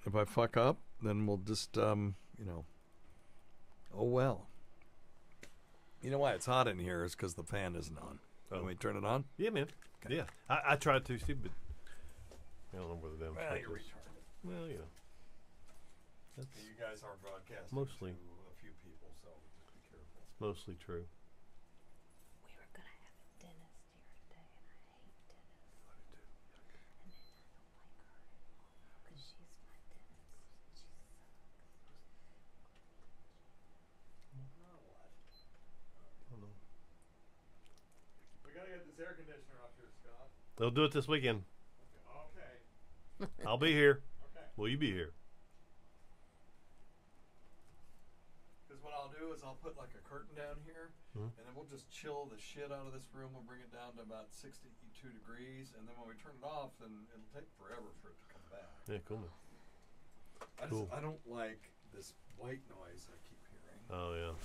If I fuck up, then we'll just, oh well. You know why it's hot in here is because the fan isn't on. Oh. Can we turn it on? Yeah, man. Okay. Yeah. I tried to, Steve, but I don't know whether them. Well, you're retarded. Well, That's You guys are broadcasting mostly to a few people, so just be careful. mostly true. We were going to have a dentist here today, and I hate dentists. I do too. And then I don't like her because she's my dentist. She sucks. We gotta get this air conditioner up here, Scott. They'll do it this weekend. Okay. I'll be here. Okay. Will you be here? Because what I'll do is I'll put like a curtain down here, Mhm. and then we'll just chill the shit out of this room. We'll bring it down to about 62 degrees, and then when we turn it off, then it'll take forever for it to come back. Yeah, cool. Man. I don't like this white noise I keep hearing. Oh yeah.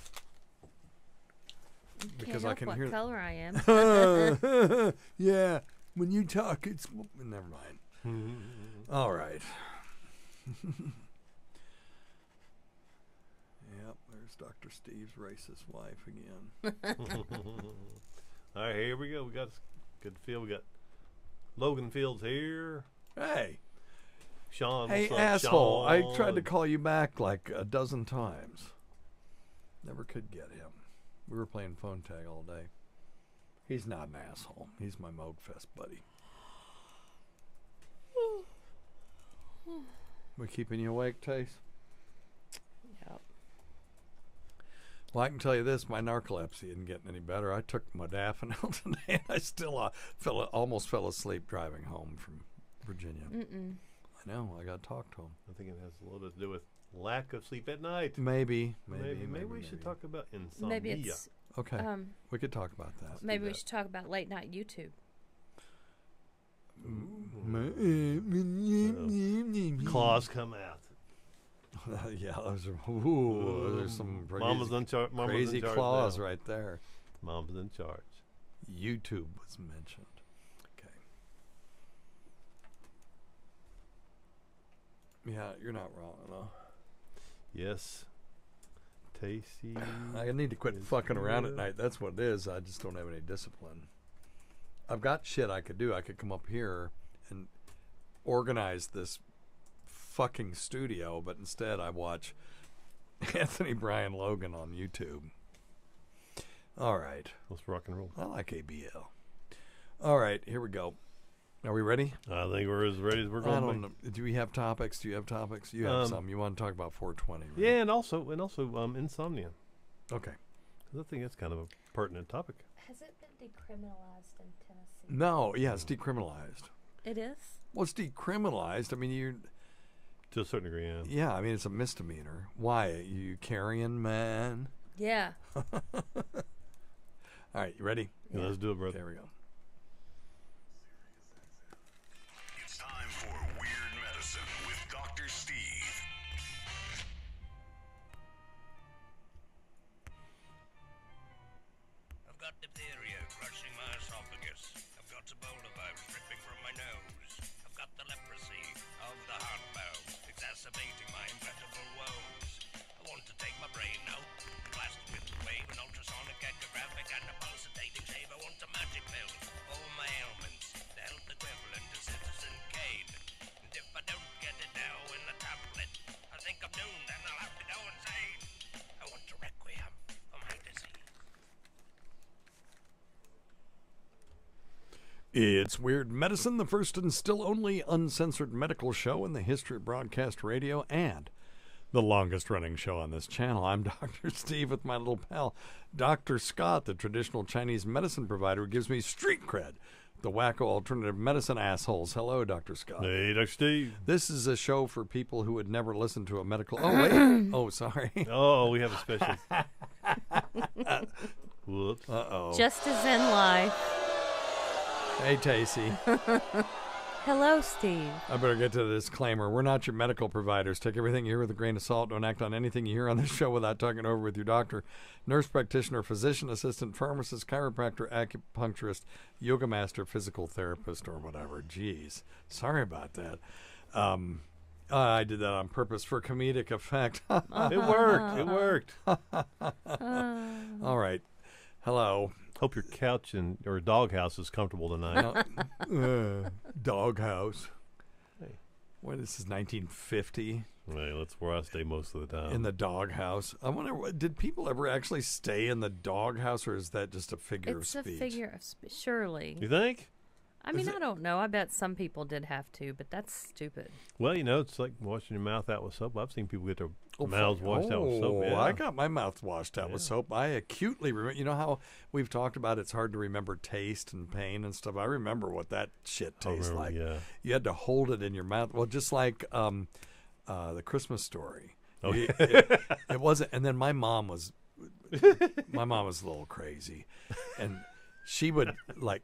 Because Can't I help can what hear color I am. yeah, when you talk, it's never mind. All right. Yep, there's Dr. Steve's racist wife again. All right, here we go. We got good feel. We got Logan Fields here. Hey, Sean. hey, what's up, asshole! I Sean? tried to call you back like a dozen times. Never could get him. We were playing phone tag all day. He's not an asshole. He's my Mogefest buddy. We keeping you awake, Tace? Yep. Well, I can tell you this: my narcolepsy isn't getting any better. I took modafinil today, and I still almost fell asleep driving home from Virginia. Mm-mm. I know. I got to talk to him. I think it has a little to do with lack of sleep at night. Maybe we should talk about insomnia. Maybe it's Okay, we could talk about that. maybe we that. should talk about late night YouTube. Claws come out. Yeah, those are some Mama's in charge. crazy claws right there. Mom's in charge. YouTube was mentioned. Okay. Yeah, you're not wrong, though. Yes. Tasty. I need to quit is fucking around at good. night. That's what it is. I just don't have any discipline. I've got shit I could do. I could come up here and organize this fucking studio, but instead I watch Anthony Brian Logan on YouTube. All right. Let's rock and roll. I like ABL. All right, here we go. Are we ready? I think we're as ready as we're I going to don't be. know. Do we have topics? Do you have topics? You have some. You want to talk about 420, right? Yeah, and also insomnia. Okay. 'Cause I think that's kind of a pertinent topic. Has it been decriminalized in Tennessee? No, yeah, it's decriminalized. It is? Well, it's decriminalized. I mean, To a certain degree, yeah. yeah, I mean, it's a misdemeanor. Why? You carrying, man? Yeah. All right, you ready? Yeah, let's do it, brother. There we go. It's time for Weird Medicine with Dr. Steve. I've got diphtheria crushing my esophagus. I've got Ebola virus dripping from my nose. I've got the leprosy of the heart valve exacerbating my inevitable woes. I want to take my brain out, blast it with a wave, an ultrasonic echographic and a pulsating shave. I want a magic pill for all my ailments, the health equivalent to Citizen Kane. And if I don't get it now in the tablet, I think I'm doomed and I'll have to go insane. I want a requiem for my disease. It's Weird Medicine, the first and still only uncensored medical show in the history of broadcast radio and the longest running show on this channel. I'm Dr. Steve with my little pal, Dr. Scott, the traditional Chinese medicine provider who gives me street cred. The wacko alternative medicine assholes. Hello, Dr. Scott. Hey, Dr. Steve. This is a show for people who would never listen to a medical... Oh, wait. Oh, sorry. Oh, we have a special. Whoops. Uh-oh. Just as in life. Hey, Tacey. Hello, Steve. I better get to the disclaimer. We're not your medical providers. Take everything you hear with a grain of salt. Don't act on anything you hear on this show without talking it over with your doctor, nurse practitioner, physician assistant, pharmacist, chiropractor, acupuncturist, yoga master, physical therapist, or whatever. Jeez. Sorry about that. I did that on purpose for comedic effect. It worked. It worked. All right. Hello. Hope your couch or doghouse is comfortable tonight. Doghouse. Hey. What, this is 1950 Hey, that's where I stay most of the time. in the doghouse. I wonder, did people ever actually stay in the doghouse, or is that just a figure It's of a speech? figure of surely. You think? I mean, I don't know. I bet some people did have to, but that's stupid. Well, it's like washing your mouth out with soap. I've seen people get their Oh, mouths washed out with soap. Yeah. I got my mouth washed out with Yeah. soap. I acutely remember. You know how we've talked about it's hard to remember taste and pain and stuff. I remember what that shit I tastes remember, like. Yeah. You had to hold it in your mouth. Well, just like the Christmas Story. Oh, It wasn't. And then my mom was a little crazy, and she would like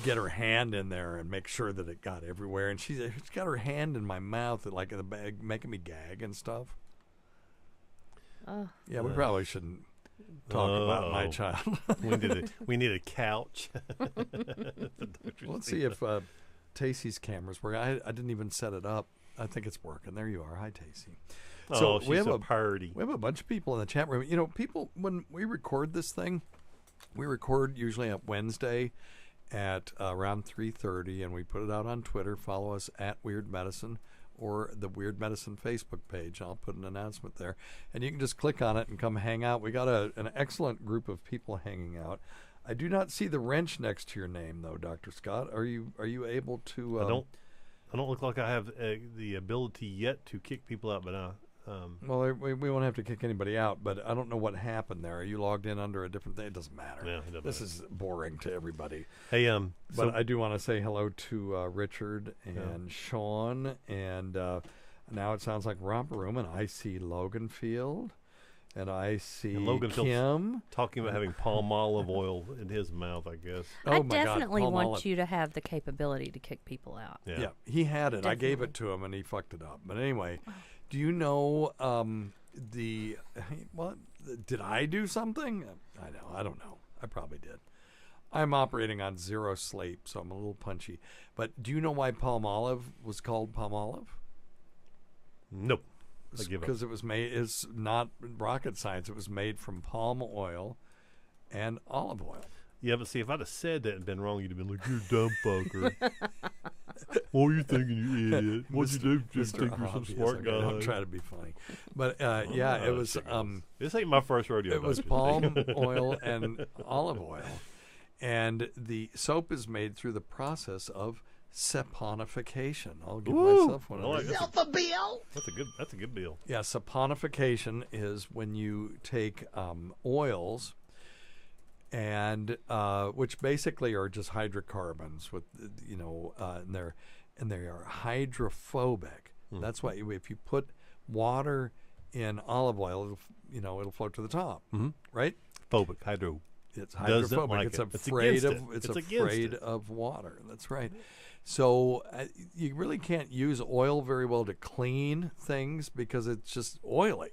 get her hand in there and make sure that it got everywhere. And she's got her hand in my mouth, like in the bag, making me gag and stuff. Oh, Yeah, we probably shouldn't talk about my Uh-oh. child. we need a couch. Let's see if Tacey's cameras work. I didn't even set it up. I think it's working. There you are. Hi, Tacey. Oh, she's we have a party. We have a bunch of people in the chat room. People, when we record this thing, we record usually at Wednesday at around 3:30, and we put it out on Twitter. Follow us at Weird Medicine or the Weird Medicine Facebook page. I'll put an announcement there, and you can just click on it and come hang out. We got an excellent group of people hanging out. I do not see the wrench next to your name, though, Dr. Scott. Are you able to? I don't look like I have the ability yet to kick people out, but Well, we won't have to kick anybody out, but I don't know what happened there. Are you logged in under a different thing? It doesn't matter. Yeah, it doesn't This matter. is boring to everybody. hey, But I do want to say hello to Richard and Sean, and now it sounds like Romper Room, and I see Logan Field, and I see And Logan Field's Kim. talking about having palm olive oil in his mouth, I guess. Oh I my God, definitely palm want olive. you to have the capability to kick people out. Yeah, he had it. I gave Definitely. it to him, and he fucked it up. But anyway, do you know did I do something? I don't know. I probably did. I'm operating on zero sleep, so I'm a little punchy. But do you know why palm olive was called palm olive? Nope. I give up. Because it was made. It's not rocket science. It was made from palm oil and olive oil. Yeah, but see, if I'd have said that and been wrong, you'd have been like, "You're a dumb fucker." What were you thinking, you idiot? What'd you do? Just Mr. think you're some Obvious. smart Okay, guy. don't try to be funny. But yeah, it was. This ain't my first rodeo. It was Dr. palm Steve. oil and olive oil. And the soap is made through the process of saponification. I'll give myself one I of like those. that. That's a good bill. Yeah, saponification is when you take oils and which basically are just hydrocarbons with and they are hydrophobic. That's why if you put water in olive oil, it'll float to the top, right? Phobic, hydro. It's Doesn't hydrophobic. like It's it. It's afraid against of. it. It's It's against afraid it. of water. That's right. So you really can't use oil very well to clean things because it's just oily,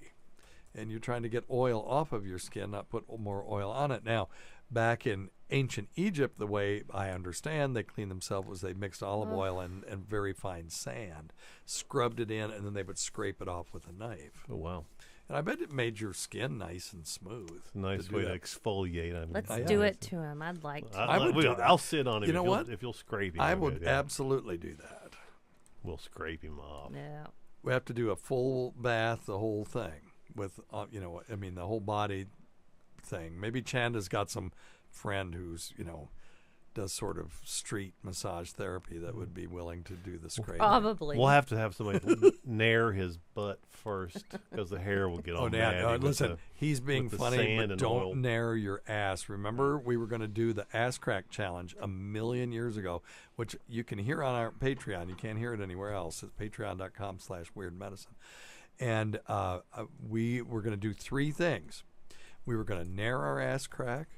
and you're trying to get oil off of your skin, not put more oil on it. Now, back in ancient Egypt, the way I understand they cleaned themselves was they mixed olive oil and very fine sand, scrubbed it in, and then they would scrape it off with a knife. Oh wow, And I bet it made your skin nice and smooth. nice do way to that. exfoliate. I mean, Let's yeah. do it to him. I'd like to. I would do that. I'll sit on him. You know if you'll- what? If you'll scrape him, I we'll would go, yeah. absolutely do that. We'll scrape him off. Yeah. We have to do a full bath, the whole thing, with the whole body thing. Maybe Chanda's got some friend who's does sort of street massage therapy that would be willing to do the scraping. Probably. We'll have to have somebody nair his butt first because the hair will get all Oh, mad. Dad, listen, he's being with the funny, sand but and don't oil. nair your ass. Remember, we were going to do the ass crack challenge a million years ago, which you can hear on our Patreon. You can't hear it anywhere else. It's patreon.com/weirdmedicine. And we were going to do three things. We were going to nair our ass crack,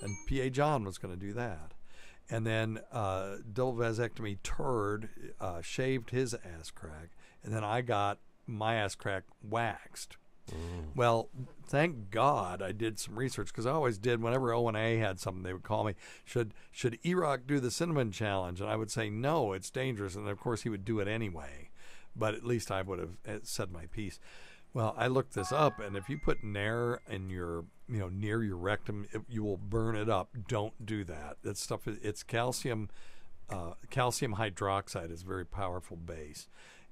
and P.A. John was going to do that. And then double vasectomy turd shaved his ass crack, and then I got my ass crack waxed. Well, thank God I did some research, because I always did. Whenever O&A had something, they would call me, should E-Rock do the cinnamon challenge? And I would say, no, it's dangerous. And of course he would do it anyway. but at least I would have said my piece. Well, I looked this up, and if you put Nair in your, near your rectum, you will burn it up. Don't do that. That stuff, it's calcium. Calcium hydroxide is a very powerful base,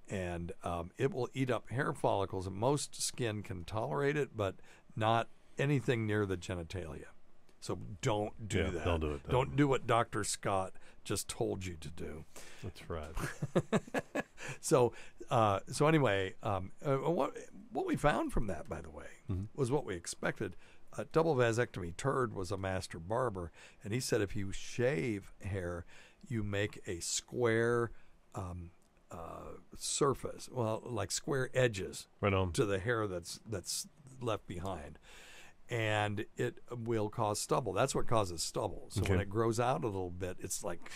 and it will eat up hair follicles. And most skin can tolerate it, but not anything near the genitalia. So don't do that. Don't do it. Don't do what Dr. Scott just told you to do. That's right. So anyway, what we found from that, by the way, was what we expected. Double vasectomy Turd was a master barber, and he said if you shave hair, you make a square surface, like square edges Right on. to the hair that's left behind. And it will cause stubble. That's what causes stubble. So when Okay. it grows out a little bit, it's like,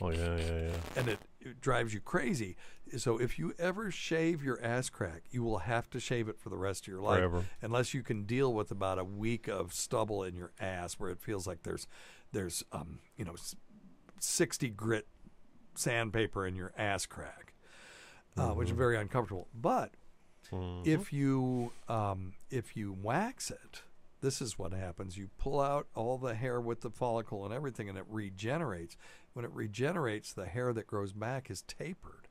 Oh, yeah. and it drives you crazy. So if you ever shave your ass crack, you will have to shave it for the rest of your life, Forever. unless you can deal with about a week of stubble in your ass, where it feels like there's 60 grit sandpaper in your ass crack, which is very uncomfortable. But if you wax it, this is what happens. You pull out all the hair with the follicle and everything, and it regenerates. When it regenerates, the hair that grows back is tapered,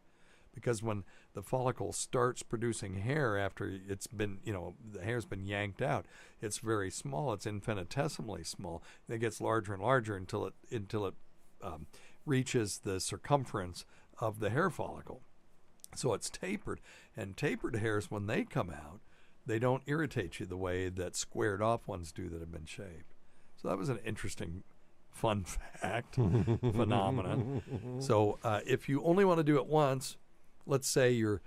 because when the follicle starts producing hair after it's been, the hair's been yanked out, it's very small. It's infinitesimally small. And it gets larger and larger until it reaches the circumference of the hair follicle. So it's tapered, and tapered hairs, when they come out, they don't irritate you the way that squared off ones do that have been shaved. So that was an interesting, fun fact, phenomenon. So if you only want to do it once, let's say you're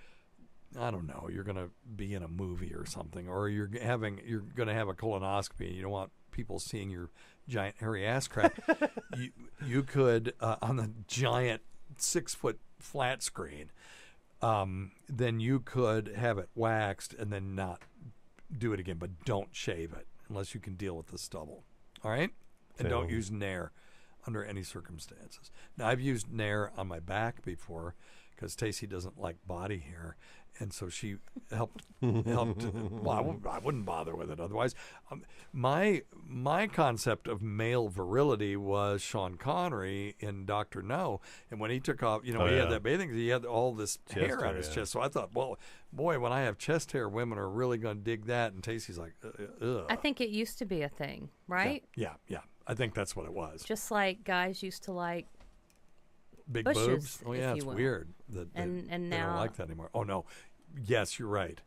going to be in a movie or something, or you're going to have a colonoscopy and you don't want people seeing your giant hairy ass crack, you could, on the giant 6-foot flat screen, then you could have it waxed and then not do it again, but don't shave it unless you can deal with the stubble. All right? And don't Okay. use Nair under any circumstances. Now, I've used Nair on my back before because Stacey doesn't like body hair, and so she helped. Well, I wouldn't bother with it otherwise. My concept of male virility was Sean Connery in Dr. No, and when he took off, he had that bathing, he had all this hair on hair, his yeah. chest. So I thought, well, boy, when I have chest hair, women are really going to dig that. And Stacey's like, ugh. I think it used to be a thing, right? Yeah. I think that's what it was. Just like guys used to like, Big bushes, boobs. Oh if yeah, you it's will. weird that And they don't now- like that anymore. Oh no, yes, you're right.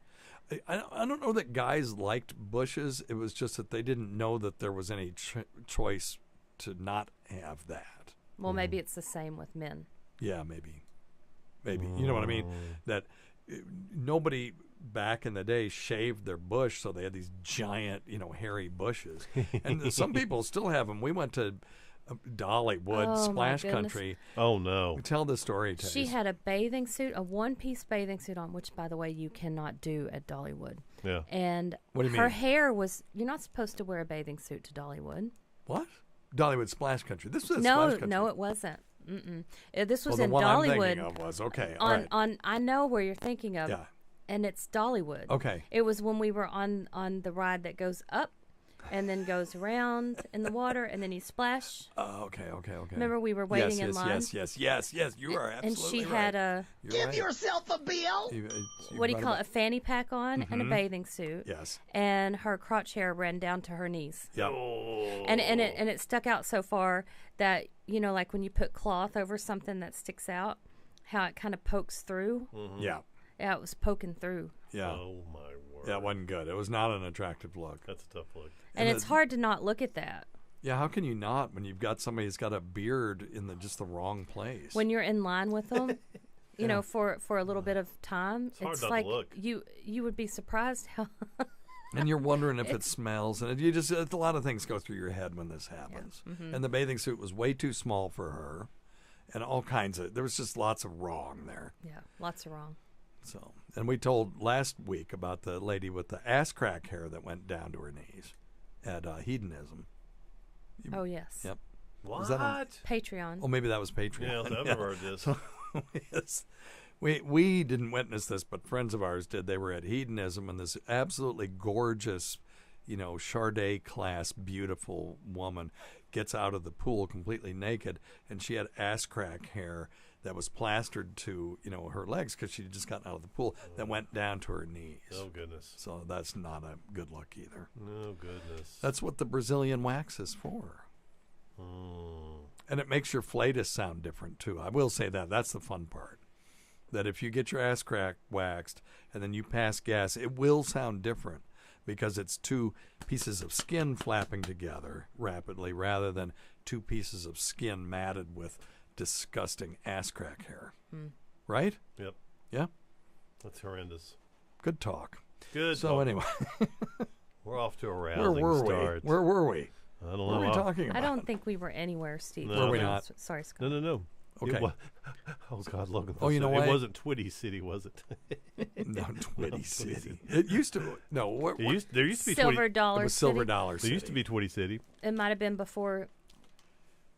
I don't know that guys liked bushes. It was just that they didn't know that there was any choice to not have that. well, maybe it's the same with men. Yeah, maybe. You know what I mean? That nobody back in the day shaved their bush, so they had these giant, hairy bushes. And some people still have them. We went to Dollywood, Oh, my Splash goodness. Country. Oh, no. Tell the story, Taze. She had a bathing suit, a one-piece bathing suit on, which, by the way, you cannot do at Dollywood. Yeah. And What do you her mean? hair was, you're not supposed to wear a bathing suit to Dollywood. What? Dollywood Splash Country. This was No, Splash Country. no, it wasn't. Mm-mm. This was Well, the in one I'm Dollywood. thinking of was okay. All right. On I know where you're thinking of. Yeah. And it's Dollywood. Okay. It was when we were on the ride that goes up and then goes around in the water and then you splash. Oh, okay. Remember we were waiting yes, in line? Yes. You are And absolutely she right. had a, You're right. yourself a bill. You what do you brought call up- it, a fanny pack on and a bathing suit. Yes. And her crotch hair ran down to her knees. Yeah. And it stuck out so far that, like when you put cloth over something that sticks out, how it kind of pokes through. Yeah. Yeah, it was poking through. Yeah. Oh, my word. That wasn't good. It was not an attractive look. That's a tough look. And And it's the- hard to not look at that. Yeah, how can you not when you've got somebody who's got a beard in just the wrong place? When you're in line with them, for a little bit of time, hard it's not to like look. you would be surprised how and you're wondering if it smells, and a lot of things go through your head when this happens. Mm-hmm. And the bathing suit was way too small for her, and all kinds of there was just lots of wrong there. lots of wrong. So, and we told last week about the lady with the ass crack hair that went down to her knees at Hedonism. Oh yes. Yep. What? Was that on- Patreon. Oh, maybe that was Patreon. Yeah, I've never heard this. Yes. We didn't witness this, but friends of ours did. They were at Hedonism, and this absolutely gorgeous, Charday class, beautiful woman gets out of the pool completely naked, and she had ass crack hair that was plastered to, her legs because she'd just gotten out of the pool that went down to her knees. Oh, goodness. So that's not a good look either. Oh, goodness. That's what the Brazilian wax is for. Mm. And it makes your flatus sound different, too. I will say that. That's the fun part. That if you get your ass crack waxed and then you pass gas, it will sound different because it's two pieces of skin flapping together rapidly rather than two pieces of skin matted with disgusting ass crack hair. Right? Yep. Yeah? That's horrendous. Good talk. Good. So talk. anyway, We're off to a where rousing were start. we? Where were we? I don't know. What were we talking about? I don't think we were anywhere, Steve. No, Were we not? Sorry, Scott. No. Okay. Oh, God, Logan. Oh, you know what? It wasn't Twitty City, was it? No, Twitty Twitty City. City. It used to. No, what, There used to be Silver Twitty. it Dollar was City. Silver Dollar There City. used to be Twitty City. It might have been before.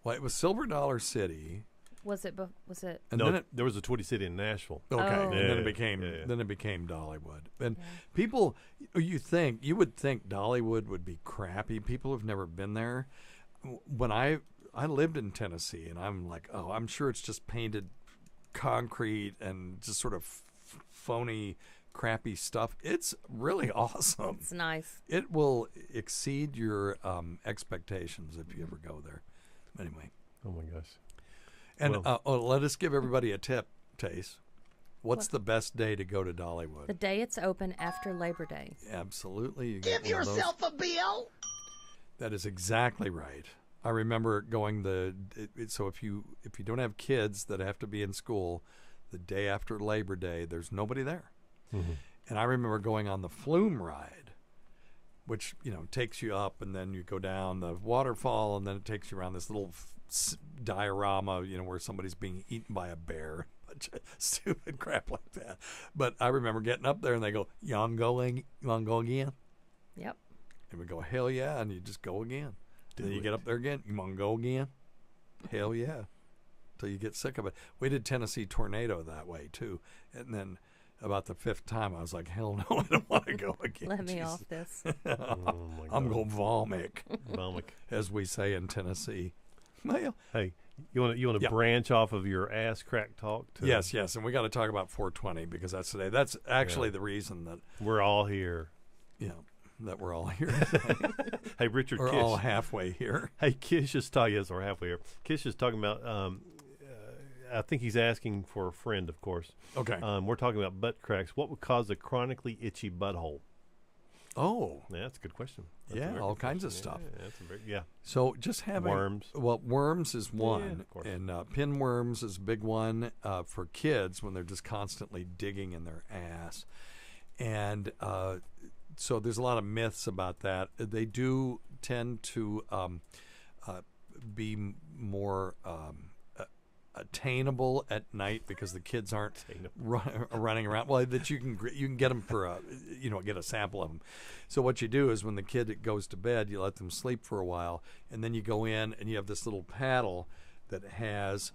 Well, it was Silver Dollar City, Was it? Was it? and No, then it. there was a Twitty City in Nashville. Okay, Oh. and then Yeah, it became yeah. then it became Dollywood. And people, you would think Dollywood would be crappy. People have never been there. When I lived in Tennessee, and I'm like, oh, I'm sure it's just painted concrete and just sort of phony, crappy stuff. It's really awesome. It's nice. It will exceed your expectations if you ever go there. Anyway, Oh, my gosh. and Well- let us give everybody a tip, Tace. What's the best day to go to Dollywood? The day it's open after Labor Day. Absolutely. You get one of those. a bill. That is exactly right. I remember going so if you don't have kids that have to be in school, the day after Labor Day, there's nobody there. Mm-hmm. And I remember going on the Flume ride, which takes you up and then you go down the waterfall and then it takes you around this little diorama, where somebody's being eaten by a bear. Stupid crap like that. But I remember getting up there and they go, "You wanna go again?" Yep. And we go, "Hell yeah," and you just go again. Then you get up there again. "You want to go again?" "Hell yeah," till you get sick of it. We did Tennessee Tornado that way too, and then about the fifth time, I was like, "Hell no, I don't want to go again." Let me Jesus. off this. Oh, my I'm God. going to vomit, Vomit. as we say in Tennessee. Well, Hey, you want to Yeah. branch off of your ass crack talk? To yes, and we got to talk about 420 because that's today. That's actually the reason that We're all here. that we're all here. Hey, Richard We're Kish. all halfway here. Hey, Kish is talking. Yes, we're halfway here. Kish is talking about. I think he's asking for a friend, of course. Okay. We're talking about butt cracks. What would cause a chronically itchy butthole? Oh, Yeah, that's a good question. That's a yeah, very all good kinds of question. stuff. Yeah, that's a very, yeah. So just having Worms. Well, worms is one, of course. and pinworms is a big one for kids when they're just constantly digging in their ass, and so there's a lot of myths about that. They do tend to be more attainable at night because the kids aren't running around. Well, that you can get them for get a sample of them. So what you do is when the kid goes to bed, you let them sleep for a while, and then you go in and you have this little paddle that has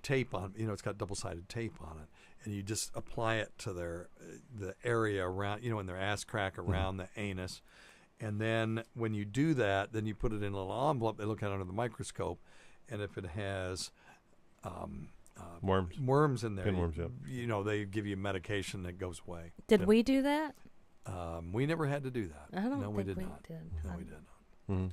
tape on. It's got double-sided tape on it, and you just apply it to the area around, in their ass crack around the anus. And then when you do that, then you put it in a little envelope. They look at it under the microscope, and if it has worms in there, Pinworms, yeah. they give you medication that goes away. Did we do that? We never had to do that. I don't no, think we did we not. did. No, we did not. Mm-hmm.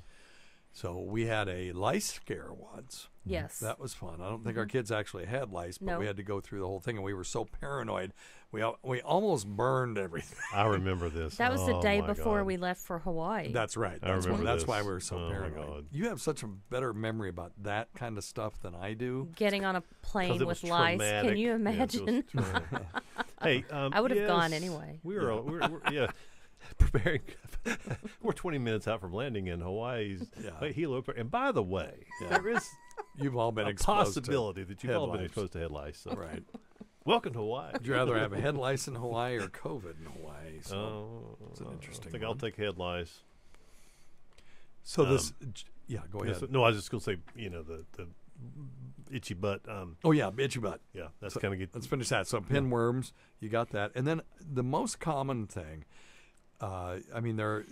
So we had a lice scare once. Yes. That was fun. I don't think our kids actually had lice, but No. we had to go through the whole thing, and we were so paranoid. We almost burned everything. I remember this. That was the Oh, day my before God. we left for Hawaii. That's right. I remember That's this. why we were so Oh, my paranoid. God. You have such a better memory about that kind of stuff than I do. Getting on a 'Cause plane it was with lice. traumatic. Can you Yes, it was imagine? traumatic. Hey, I would have gone yes, anyway. We're preparing. We're 20 minutes out from landing in Hawaii's Yeah. Hilo. And by the way, Yeah. there is You've all been a exposed possibility that you've head all been lice. exposed to head lice. So. Right. Welcome to Hawaii. Would you rather have a head lice in Hawaii or COVID in Hawaii? So, Oh, it's an interesting I think one. I'll take head lice. so this, yeah, go ahead. No, I was just going to say, the itchy butt. Oh yeah, itchy butt. Yeah, that's So kind of good. Let's finish that. So pinworms, you got that, and then the most common thing. I mean, there's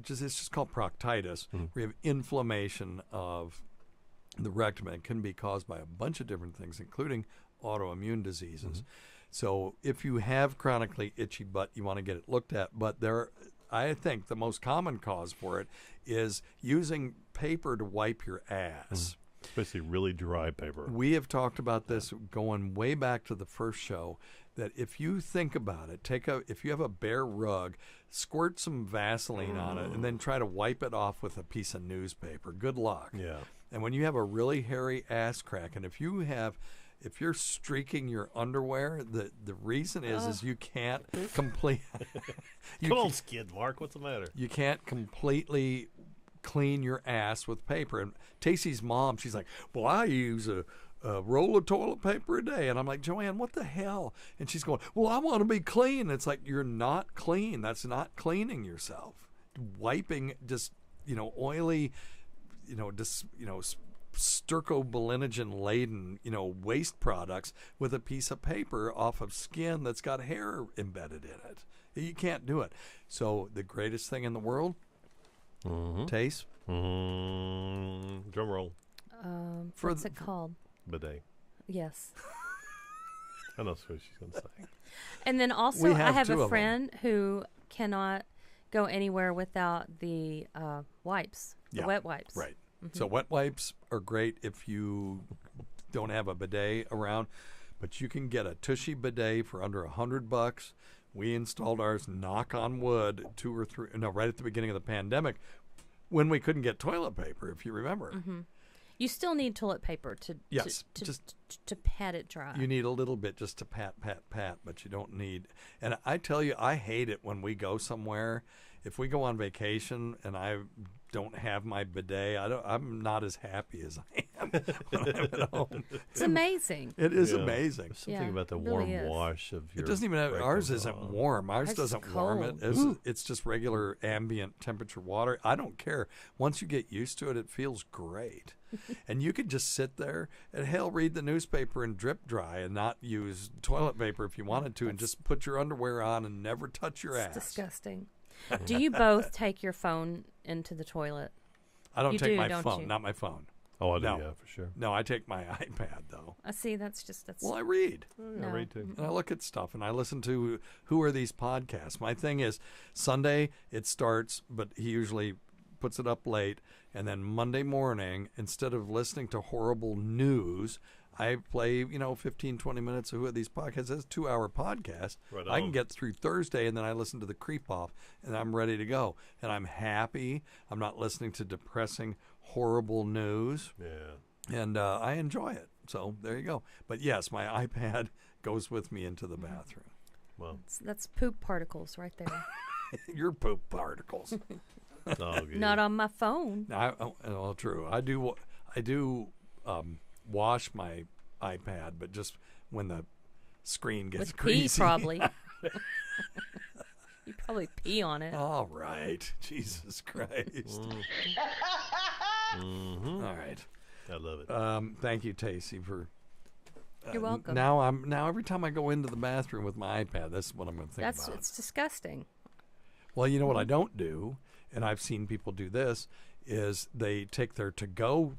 just it's just called proctitis. We have inflammation of the rectum. It can be caused by a bunch of different things, including autoimmune diseases. So if you have chronically itchy butt, you want to get it looked at. But I think the most common cause for it is using paper to wipe your ass. Especially really dry paper. We have talked about this going way back to the first show, that if you think about it, if you have a bare rug, squirt some Vaseline on it, and then try to wipe it off with a piece of newspaper. Good luck. Yeah. And when you have a really hairy ass crack, and if you're streaking your underwear, the reason is you can't complete. Come on, skid mark. What's the matter? You can't completely clean your ass with paper. And Tacey's mom, she's like, well, I use a roll of toilet paper a day. And I'm like, Joanne, what the hell? And she's going, well, I want to be clean. It's like, you're not clean. That's not cleaning yourself. Wiping just, oily, stercobilinogen laden, waste products with a piece of paper off of skin that's got hair embedded in it. You can't do it. So the greatest thing in the world, Taste. Drum roll. What's it called? Bidet. Yes. I know what she's going to say. And then also, We I have have two a of friend who cannot go anywhere without the wipes, the Yeah, wet wipes. Right. So wet wipes are great if you don't have a bidet around, but you can get a Tushy bidet for under $100. We installed ours, knock on wood, right at the beginning of the pandemic, when we couldn't get toilet paper, if you remember. You still need toilet paper to pat it dry. You need a little bit just to pat, but you don't need. And I tell you, I hate it when we go somewhere. If we go on vacation and I don't have my bidet, I'm not as happy as I am when I'm at home. It's amazing. It is Yeah. amazing. There's something Yeah, about the it warm really is. wash of your It doesn't even have, rectum. ours isn't warm. Ours Ours is doesn't warm it. cold. It's just regular ambient temperature water. I don't care. Once you get used to it, it feels great. And you could just sit there and read the newspaper and drip dry and not use toilet paper if you wanted to, and just put your underwear on and never touch your It's ass. disgusting. Do you both take your phone into the toilet? I don't You take do, my don't phone, you? not my phone. Oh, I do, No. yeah, for sure. No, I take my iPad though. I see. That's. Well, I read. Oh, yeah, No. read too. And I look at stuff and I listen to who are these podcasts. My thing is Sunday it starts, but he usually puts it up late, and then Monday morning, instead of listening to horrible news, I play 15, 20 minutes of who are these podcasts. It's a 2-hour podcast. Right I can on. get through Thursday, and then I listen to the Creep Off, and I'm ready to go. And I'm happy. I'm not listening to depressing, horrible news. Yeah. And I enjoy it. So there you go. But yes, my iPad goes with me into the bathroom. Well, That's poop particles right there. Your poop particles. it's all good. Not on my phone. Well, true. I do wash my iPad, but just when the screen gets With pee, greasy. probably. You probably pee on it. All right. Jesus Christ. All right. I love it. Thank you, Tacey, for. You're welcome. Now every time I go into the bathroom with my iPad, that's what I'm going to think about. It's disgusting. Well, you know what I don't do, and I've seen people do this, is they take their to-go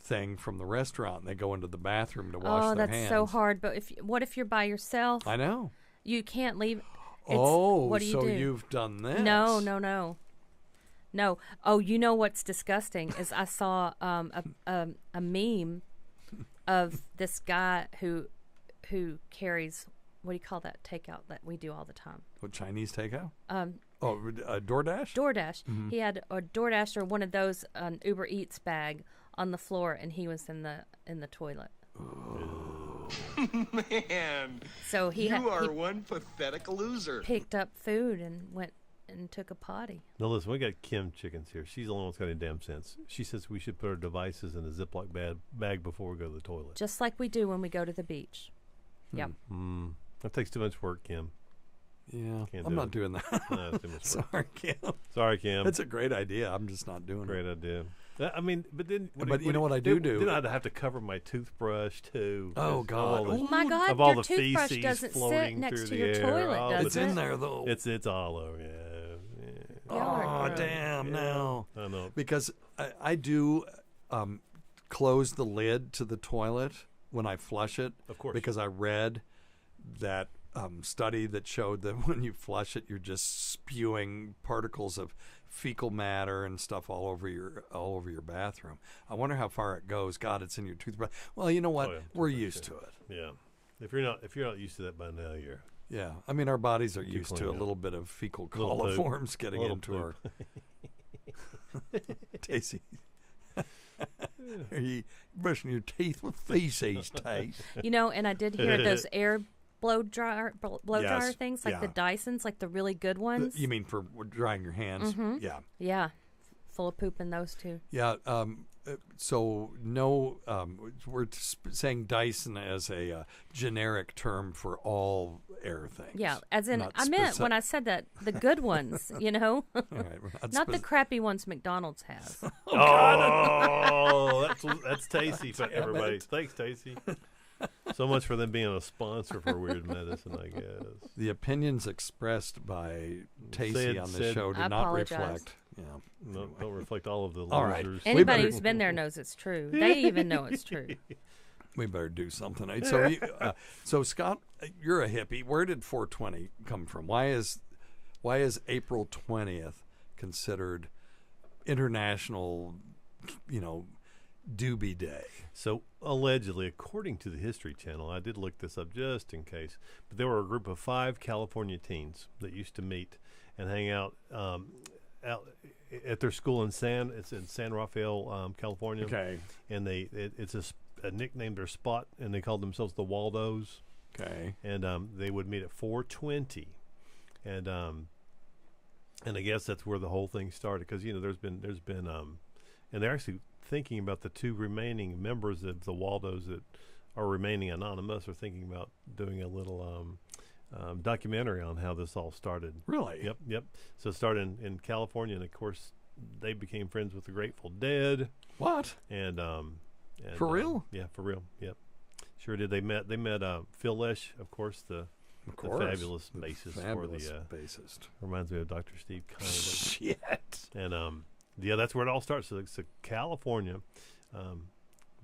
thing from the restaurant and they go into the bathroom to wash Oh, their that's hands. so hard. But what if you're by yourself? I know. You can't leave. What What do you do? You've done this. No. Oh, you know what's disgusting is I saw a meme of this guy who carries, what do you call that takeout that we do all the time? What, Chinese takeout? DoorDash? DoorDash. He had a DoorDash or one of those Uber Eats bag on the floor, and he was in the toilet. Man, So he one pathetic loser. picked up food and went and took a potty. Now listen, we got Kim Chickens here. She's the only one that's got any damn sense. She says we should put our devices in a Ziploc bag before we go to the toilet. Just like we do when we go to the beach. Yep. That takes too much work, Kim. Yeah, Can't I'm do not it. doing that. No, that's too much work. Sorry, Kim. Sorry, Kim. It's a great idea. I'm just not doing Great it. idea. I mean, but then. But you know what I do? Then I'd have to cover my toothbrush too. Oh, Of God. all the- Oh my God! of all Your the toothbrush feces doesn't sit floating next through to the your air, toilet, all does It's it? in there though. It's all over. Yeah. Y'all are Oh gross. damn! Now I know. because I do close the lid to the toilet when I flush it. Of course. Because I read that study that showed that when you flush it, you're just spewing particles of fecal matter and stuff all over your bathroom. I wonder how far it goes. God, it's in your toothbrush. Well, you know what? Oh, yeah, We're toothbrush, used to it. Yeah. If you're not used to that by now, you're. Yeah, I mean our bodies are Too used to clean a up. little bit of fecal Little poop. coliforms getting Little into poop. our Tasty. Are you brushing your teeth with feces, Taste? You know, and I did hear those air blow dryer Yes, things, like the yeah. Dysons, like the really good ones. You mean for drying your hands? Mm-hmm. Yeah, Yeah, full of poop in those too. yeah. So no, we're saying Dyson as a generic term for all air things. Yeah, as in Not I meant specific- when I said that the good ones, you know, All right, we're not the spec- crappy ones McDonald's has. Oh, that's tasty for everybody. it. Thanks, Tasty. So much for them being a sponsor for Weird Medicine, I guess. The opinions expressed by Tacey Said- on the said- show do I not apologize. reflect. Yeah. No, don't reflect all of the All right. losers. We Anybody better- who's been there knows it's true. They even know it's true. We better do something. So Scott, you're a hippie. Where did 420 come from? Why is April 20th considered International, Doobie Day? So allegedly, according to the History Channel, I did look this up just in case, but there were a group of 5 California teens that used to meet and hang out out at their school in San Rafael, California. Okay. And it's a nickname, their spot, and they called themselves the Waldos. Okay. And they would meet at 420, and I guess that's where the whole thing started, because there's been and they're actually thinking about the 2 remaining members of the Waldos that are remaining anonymous, are thinking about doing a little documentary on how this all started. Really? Yep. So it started in California, and of course they became friends with the Grateful Dead. What? And For real? Yeah, for real. Yep. Sure did. They met Phil Lesh, of course, the fabulous bassist Fabulous for the bassist. reminds me of Dr. Steve Conley. Shit. And yeah, that's where it all starts. So California,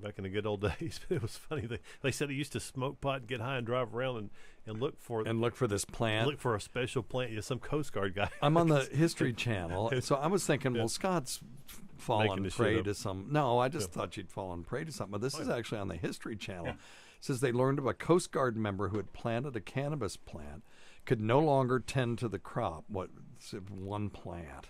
back in the good old days. It was funny. They said he used to smoke pot and get high and drive around and look for And look for this plant. look for a special plant. Yeah, some Coast Guard guy. I'm on the History Channel, so I was thinking, Yeah. well, Scott's Making fallen this prey shit to up. some. No, I just Yeah. thought you'd fallen prey to something. But this Oh, is yeah. actually on the History Channel. It says they learned of a Coast Guard member who had planted a cannabis plant, could no longer tend to the crop. One plant.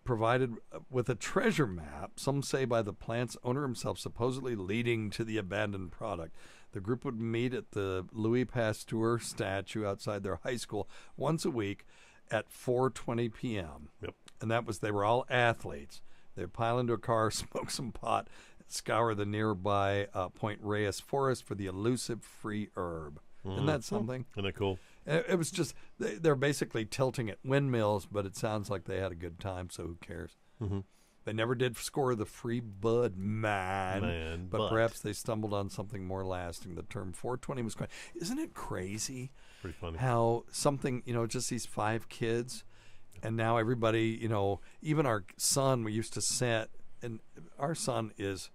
Provided with a treasure map, some say by the plant's owner himself, supposedly leading to the abandoned product. The group would meet at the Louis Pasteur statue outside their high school once a week at 4:20 p.m. Yep. And they were all athletes. They'd pile into a car, smoke some pot, scour the nearby Point Reyes forest for the elusive free herb. Isn't that something? Isn't that cool? It was just, they're basically tilting at windmills, but it sounds like they had a good time, so who cares? Mm-hmm. They never did score the free bud, man. But perhaps they stumbled on something more lasting. The term 420 was coined. Isn't it crazy Pretty funny. how something, just these 5 kids, and now everybody, even our son, we used to set, and our son is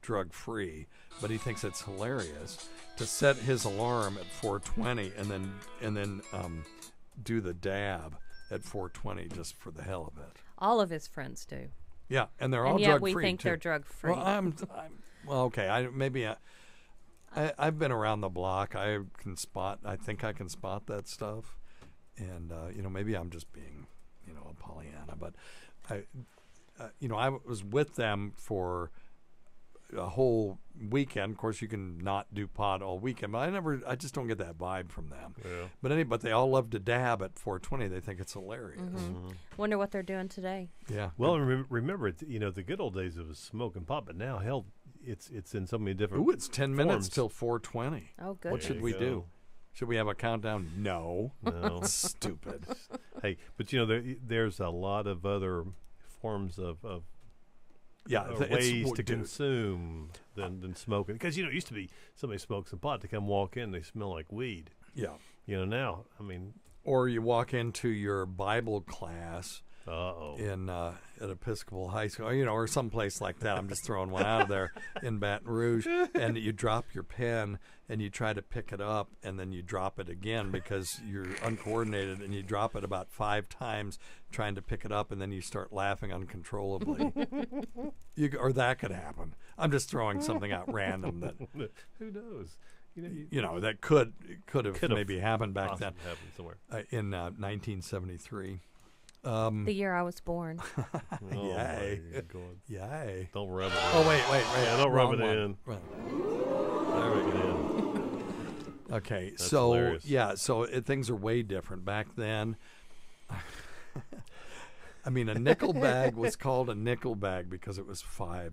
drug-free, but he thinks it's hilarious to set his alarm at 4:20 and then do the dab at 4:20 just for the hell of it. All of his friends do. Yeah, and they're all And yet drug-free we think too. they're drug-free. Well, well, okay. I've been around the block. I think I can spot that stuff, and maybe I'm just being, a Pollyanna. But I was with them for a whole weekend. Of course, you can not do pot all weekend, but I just don't get that vibe from them. Yeah. But they all love to dab at 4:20. They think it's hilarious. Wonder what they're doing today. Yeah. Well, remember, the good old days of smoking pot, but now, hell, it's in so many different. Ooh, it's 10 minutes forms. till 4:20. Oh, good. What should There we you do? go. Should we have a countdown? No. No. Yeah, ways to dude. consume than smoking. Because, it used to be somebody smokes some pot, they come walk in, they smell like weed. Yeah. Now, I mean, Or you walk into your Bible class uh-oh. in at Episcopal High School, or someplace like that. I'm just throwing one out of there in Baton Rouge, and you drop your pen and you try to pick it up, and then you drop it again because you're uncoordinated, and you drop it about 5 times trying to pick it up, and then you start laughing uncontrollably. Or that could happen. I'm just throwing something out random that Who knows? that could have maybe happened back then Happened somewhere. in 1973. The year I was born. Oh, Yay. my God. Yay. Don't rub it in. Oh, wait. Yeah, don't rub Wrong it one. in. Right. Rub it in. Okay, That's so hilarious. things are way different back then. I mean, a nickel bag was called a nickel bag because it was $5,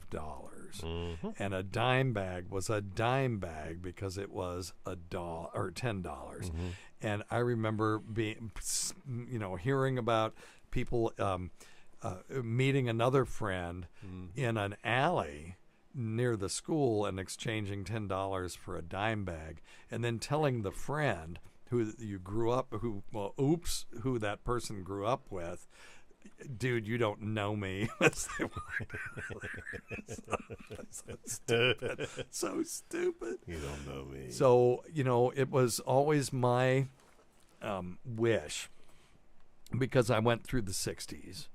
Mm-hmm. and a dime bag was a dime bag because it was $1 or $10. Mm-hmm. And I remember hearing about people meeting another friend in an alley near the school and exchanging $10 for a dime bag, and then telling the friend who you grew up who that person grew up with, dude, you don't know me. So stupid. You don't know me. So, it was always my wish, because I went through the 60s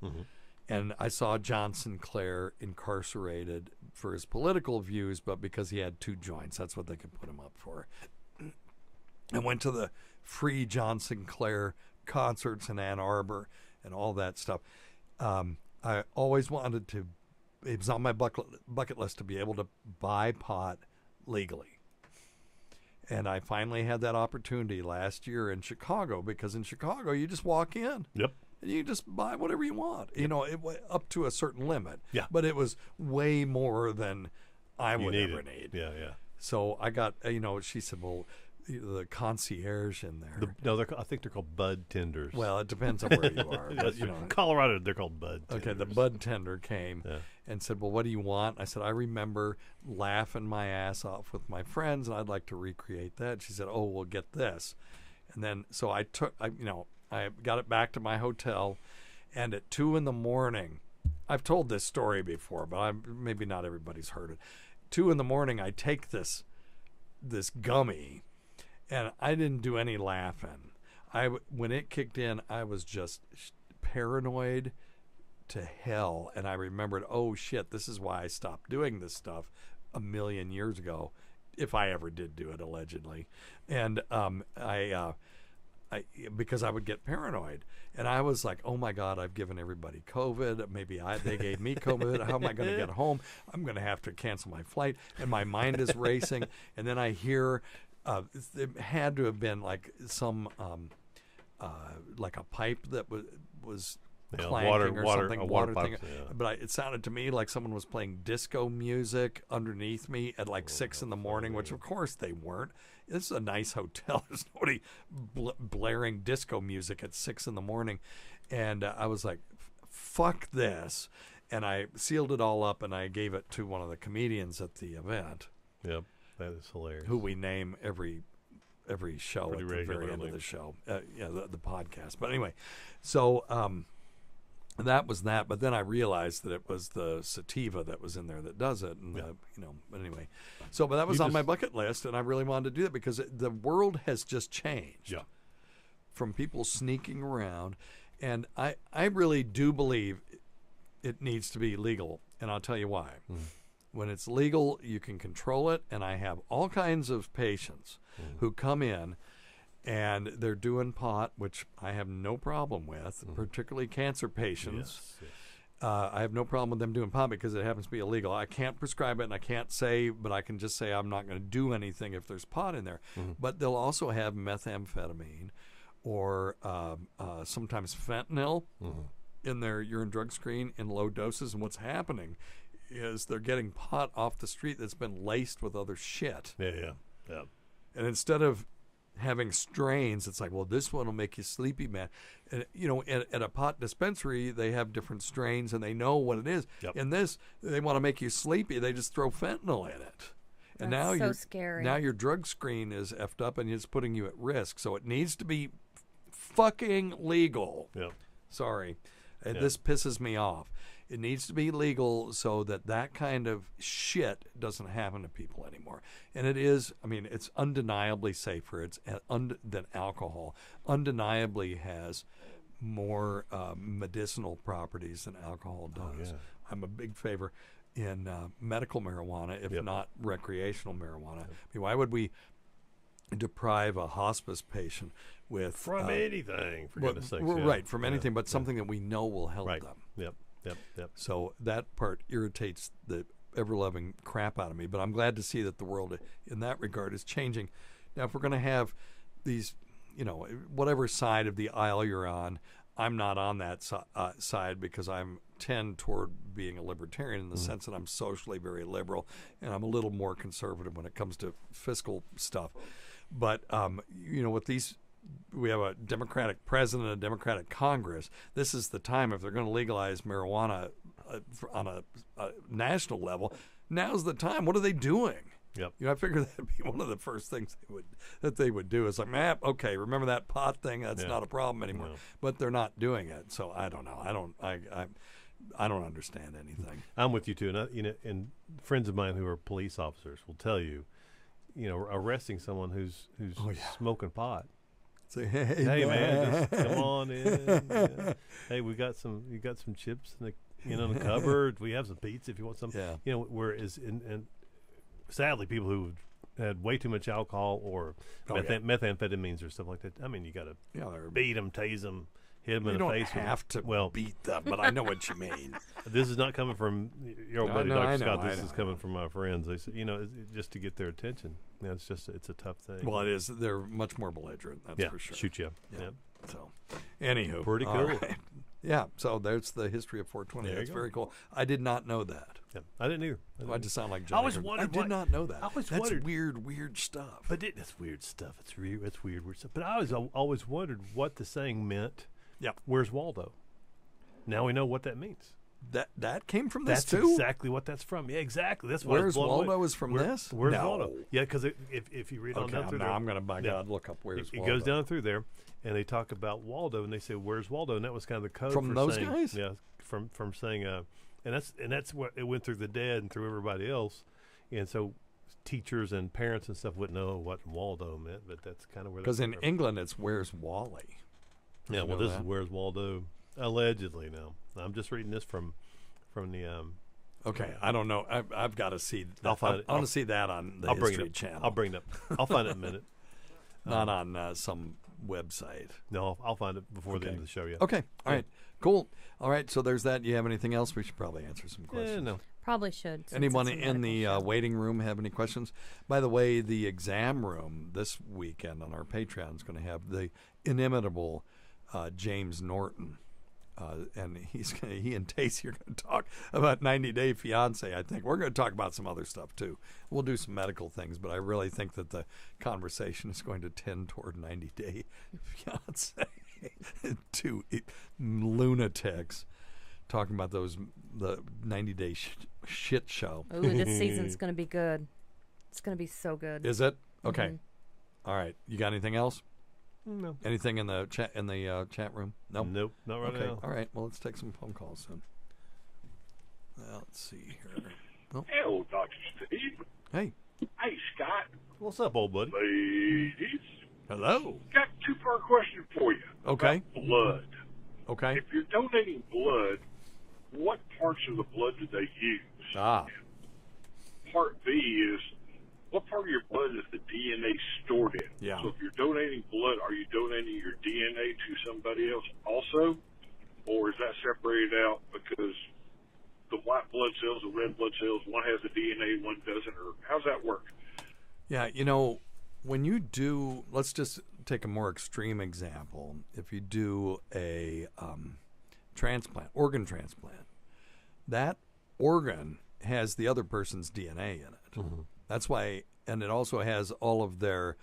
and I saw John Sinclair incarcerated for his political views, but because he had 2 joints, that's what they could put him up for. I went to the free John Sinclair concerts in Ann Arbor and all that stuff. I always wanted to, it was on my bucket list to be able to buy pot legally. And I finally had that opportunity last year in Chicago, because in Chicago you just walk in. Yep. And you just buy whatever you want, up to a certain limit. Yeah. But it was way more than I would ever need. Yeah. So I got, she said, well, the concierge in there. I think they're called bud tenders. Well, it depends on where you are. But, Colorado, they're called bud tenders. Okay, the bud tender came Yeah. and said, well, what do you want? I said, I remember laughing my ass off with my friends, and I'd like to recreate that. She said, oh, well, get this. And then, so I got it back to my hotel, and at 2 a.m, I've told this story before, but maybe not everybody's heard it. 2 a.m, I take this gummy, and I didn't do any laughing. When it kicked in, I was just paranoid to hell, and I remembered, oh shit, this is why I stopped doing this stuff a million years ago, if I ever did do it, allegedly. And because I would get paranoid, and I was like, oh my God, I've given everybody COVID. Maybe they gave me COVID. How am I going to get home? I'm going to have to cancel my flight, and my mind is racing. And then I hear it had to have been like some like a pipe that was clanking or something, a water thing. pipe, yeah. But it sounded to me like someone was playing disco music underneath me at like 6 a.m, which of course they weren't. This is a nice hotel. There's nobody blaring disco music at 6 a.m. And I was like, fuck this. And I sealed it all up, and I gave it to one of the comedians at the event. Yep, that is hilarious. Who we name every show Pretty at the very end regularly. of the show. The podcast. But anyway, so that was that. But then I realized that it was the sativa that was in there that does it. And, but anyway. But that was on my bucket list, and I really wanted to do that because the world has just changed. Yeah. From people sneaking around. And I really do believe it needs to be legal. And I'll tell you why. When it's legal, you can control it. And I have all kinds of patients who come in and they're doing pot, which I have no problem with, particularly cancer patients. Yes. I have no problem with them doing pot because it happens to be illegal. I can't prescribe it, and I can't say, but I can just say I'm not going to do anything if there's pot in there. But they'll also have methamphetamine or sometimes fentanyl in their urine drug screen in low doses. And what's happening is they're getting pot off the street that's been laced with other shit. Yeah. And instead of having strains. It's like, well, this one will make you sleepy, man. And, at a pot dispensary, they have different strains and they know what it is. Yep. In this, they want to make you sleepy. They just throw fentanyl in it. And That's now so scary. Now your drug screen is effed up and it's putting you at risk. So it needs to be fucking legal. Yeah. Sorry. And Yeah. this pisses me off. It needs to be legal so that kind of shit doesn't happen to people anymore. And it is, it's undeniably safer. It's than alcohol. Undeniably has more medicinal properties than alcohol does. yeah. I'm a big favor in medical marijuana, if Yep. not recreational marijuana. Why would we deprive a hospice patient with From anything, for well, goodness sakes. well, yeah. right, from Yeah. anything but something that we know will help Right. them. Yep. So that part irritates the ever-loving crap out of me. But I'm glad to see that the world, in that regard, is changing. Now, if we're going to have these, whatever side of the aisle you're on, I'm not on that side because I'm tend toward being a libertarian in the sense that I'm socially very liberal and I'm a little more conservative when it comes to fiscal stuff. But with these, we have a Democratic president, a Democratic Congress. This is the time, if they're going to legalize marijuana on a national level, now's the time. What are they doing? Yep. I figure that'd be one of the first things they would do. Is like, man, okay, remember that pot thing? That's Yeah. not a problem anymore. No. But they're not doing it. So I don't know. I don't understand anything. I'm with you too, and and friends of mine who are police officers will tell you, arresting someone who's smoking pot. Say, hey, Hey man, just come on in. Yeah. Hey, you got some chips in the cupboard. We have some pizza if you want some. Yeah. Whereas and sadly, people who had way too much alcohol or Oh, yeah. methamphetamines or stuff like that. I mean, you got to they're beat them, tase them, hit them You in the don't face. have to well, beat them, but I know what you mean. this is not coming from your old buddy I Dr. know, Scott. I This know, is I coming know. from my friends. They said, just to get their attention. It's a tough thing. Well, it is. They're much more belligerent. That's yeah, for sure. shoot you. Yeah. Yeah. So, anywho, Pretty all cool. right. Yeah. So there's the history of 420. There you That's go. very cool. I did not know that. Yeah. I didn't either. I just sound like I John. always Eckert. wondered I did what- not know that. I always That's wondered- weird stuff. But that's weird stuff. It's weird stuff. But I always wondered what the saying meant. Yeah. Where's Waldo? Now we know what that means. That came from this That's too. exactly what that's from. Yeah, exactly. That's what I was Where's blown away. Waldo is from this? Where's No. Waldo? Yeah, because if you read on Okay, down through now there, I'm going to, by Yeah. God, look up where's it Waldo. goes down through there, and they talk about Waldo, and they say, "Where's Waldo?" And that was kind of the code From for those saying, guys? Yeah, from saying, and that's what it went through the dead and through everybody else, and so teachers and parents and stuff wouldn't know what Waldo meant, but that's kind of where. Because that in came from. England, it's where's Wally. Yeah, you well, know this that? is Where's Waldo, allegedly. Now, I'm just reading this from the. Okay, I don't know. I've got to see. That. I'll find it. I want to see that on the I'll bring it History up. Channel. I'll bring it up. I'll find it in a minute. not on some website. No, I'll find it before the Okay. end of the show. Yeah. Okay, all Yeah. right, cool. All right, so there's that. You have anything else? We should probably answer some questions. Yeah, no. Probably should. since Anyone it's a in the medical show. waiting room have any questions? By the way, the exam room this weekend on our Patreon is going to have the inimitable James Norton. And he and Tacey are going to talk about 90 Day Fiance. I think we're going to talk about some other stuff too. We'll do some medical things, but I really think that the conversation is going to tend toward 90 Day Fiance. Two lunatics talking about the 90 Day shit show. Ooh, this season's going to be good. It's going to be so good. Is it okay? Mhm. All right. You got anything else? No. Anything in the chat room? No. Nope. Not right Okay. now. All right. Well, let's take some phone calls then. Well, let's see here. Oh, Hello, Dr. Steve. hey. Hey, Scott. What's up, old buddy? Ladies. Hello. Got a two-part question for you. Okay. About blood. Okay. If you're donating blood, what parts of the blood do they use? Ah. Part B is, what part of your blood is the DNA stored in? Yeah. So if you're donating blood, are you donating your DNA to somebody else also? Or is that separated out because the white blood cells, the red blood cells, one has the DNA, one doesn't? Or how's that work? Yeah. When you do, let's just take a more extreme example. If you do a organ transplant, that organ has the other person's DNA in it. Mm-hmm. That's why, and it also has all of their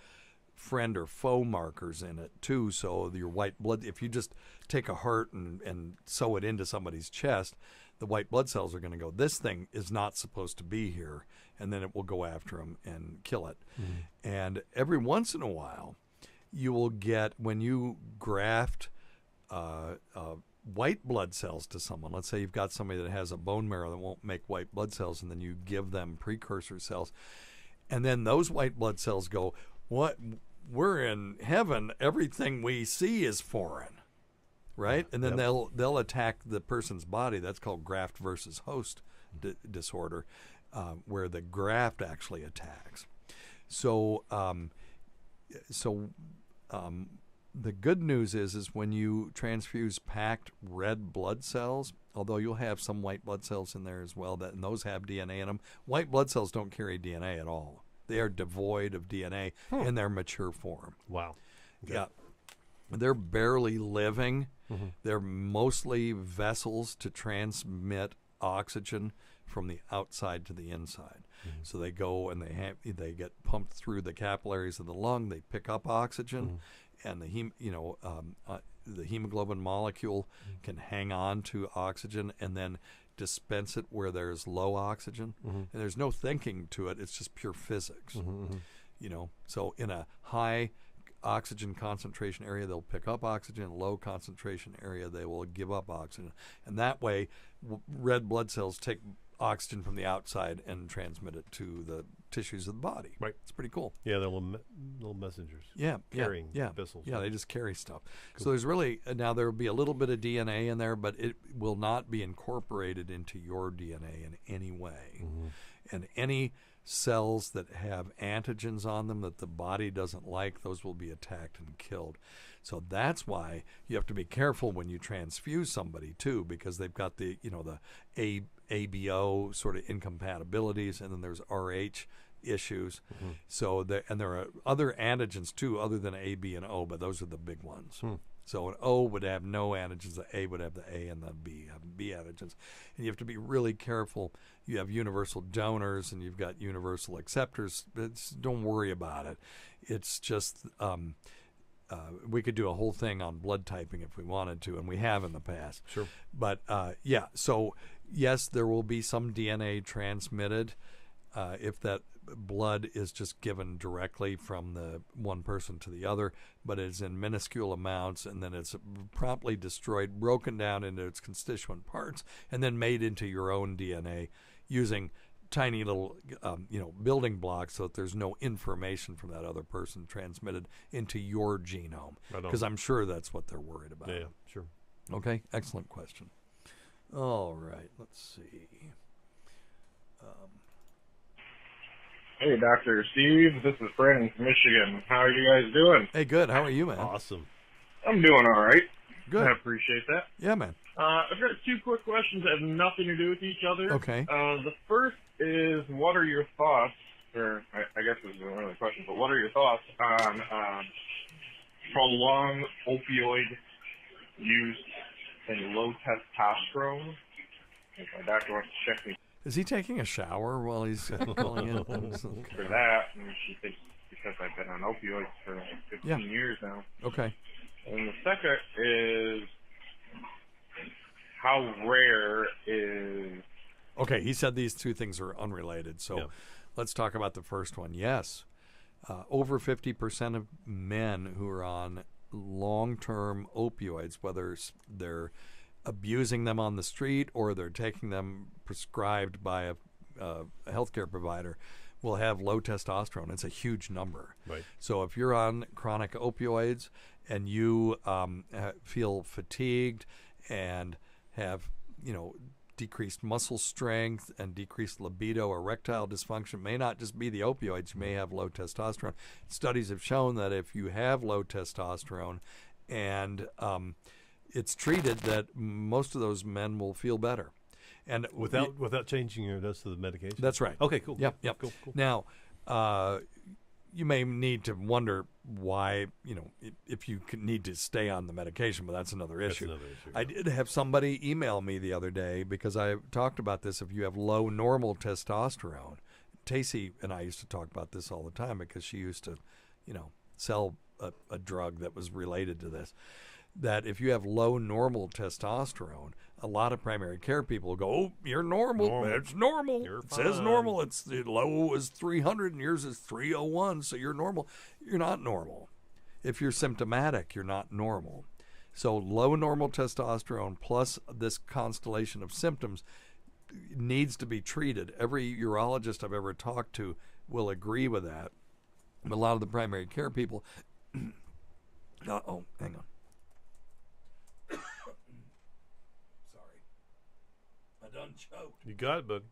friend or foe markers in it too. So your white blood, if you just take a heart and sew it into somebody's chest, the white blood cells are going to go, this thing is not supposed to be here, and then it will go after them and kill it. And every once in a while, you will get, when you graft white blood cells to someone, let's say you've got somebody that has a bone marrow that won't make white blood cells, and then you give them precursor cells, and then those white blood cells go, what? We're in heaven. Everything we see is foreign, right? And then they'll attack the person's body. That's called graft versus host disorder, where the graft actually attacks. So, the good news is when you transfuse packed red blood cells, although you'll have some white blood cells in there as well, and those have DNA in them. White blood cells don't carry DNA at all. They are devoid of DNA in their mature form. Wow. Okay. Yeah. They're barely living. They're mostly vessels to transmit oxygen from the outside to the inside. So they go and they get pumped through the capillaries of the lung. They pick up oxygen, and the hemoglobin molecule can hang on to oxygen and then dispense it where there's low oxygen. And there's no thinking to it. It's just pure physics. So in a high oxygen concentration area, they'll pick up oxygen. Low concentration area, they will give up oxygen. And that way, red blood cells take oxygen from the outside and transmit it to the tissues of the body. Right. It's pretty cool. Yeah, they're little messengers. Yeah. Carrying yeah. vessels. Yeah, they just carry stuff. So there's really, now there will be a little bit of DNA in there, but it will not be incorporated into your DNA in any way. And any cells that have antigens on them that the body doesn't like, those will be attacked and killed. So that's why you have to be careful when you transfuse somebody too, because they've got the ABO sort of incompatibilities, and then there's RH issues. So there are other antigens too, other than A, B, and O, but those are the big ones. So an O would have no antigens, the A would have the A, and the B have B antigens. And you have to be really careful. You have universal donors and you've got universal acceptors. Don't worry about it. It's just we could do a whole thing on blood typing if we wanted to, and we have in the past. Sure. But so yes, there will be some DNA transmitted if that blood is just given directly from the one person to the other, but it's in minuscule amounts, and then it's promptly destroyed, broken down into its constituent parts, and then made into your own DNA using tiny little building blocks, so that there's no information from that other person transmitted into your genome, because I'm sure that's what they're worried about. Yeah, sure. Okay, excellent question. All right, let's see. Hey, Dr. Steve. This is Brandon from Michigan. How are you guys doing? Hey, good. How are you, man? Awesome. I'm doing all right. Good. I appreciate that. Yeah, man. I've got two quick questions that have nothing to do with each other. Okay. The first is, what are your thoughts, or I guess this isn't really a question, but what are your thoughts on prolonged opioid use and low testosterone? If my doctor wants to check me Is he taking a shower while he's calling in? for that, and she thinks because I've been on opioids for 15 years now. Okay. And the second is, how rare is... Okay, he said these two things are unrelated, so let's talk about the first one. Yes, over 50% of men who are on long-term opioids, whether they're abusing them on the street or they're taking them prescribed by a healthcare provider, will have low testosterone. It's a huge number. Right. So if you're on chronic opioids and you feel fatigued and have, decreased muscle strength and decreased libido, erectile dysfunction, may not just be the opioids, you may have low testosterone. Studies have shown that if you have low testosterone and it's treated, that most of those men will feel better. And without changing your dose of the medication? That's right. Okay, cool. Yep. Cool. Now, you may need to wonder why, if you need to stay on the medication, but that's another issue. I did have somebody email me the other day because I talked about this. If you have low normal testosterone, Tacey and I used to talk about this all the time because she used to, sell a drug that was related to this, that if you have low normal testosterone, a lot of primary care people will go, "Oh, you're normal. It's normal. You're it says fine. normal. It's the low is 300 and yours is 301, so you're normal." You're not normal. If you're symptomatic, you're not normal. So low normal testosterone plus this constellation of symptoms needs to be treated. Every urologist I've ever talked to will agree with that. But a lot of the primary care people, hang on. Sorry. I done choked. You got it, buddy.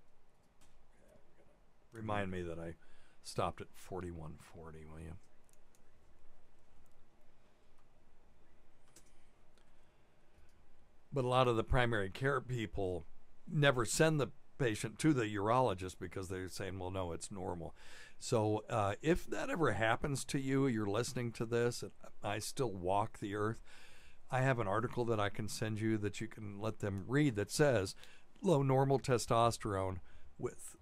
Remind me that I stopped at 4140, will you? But a lot of the primary care people never send the patient to the urologist because they're saying, well, no, it's normal. So if that ever happens to you, you're listening to this, and I still walk the earth, I have an article that I can send you that you can let them read that says low normal testosterone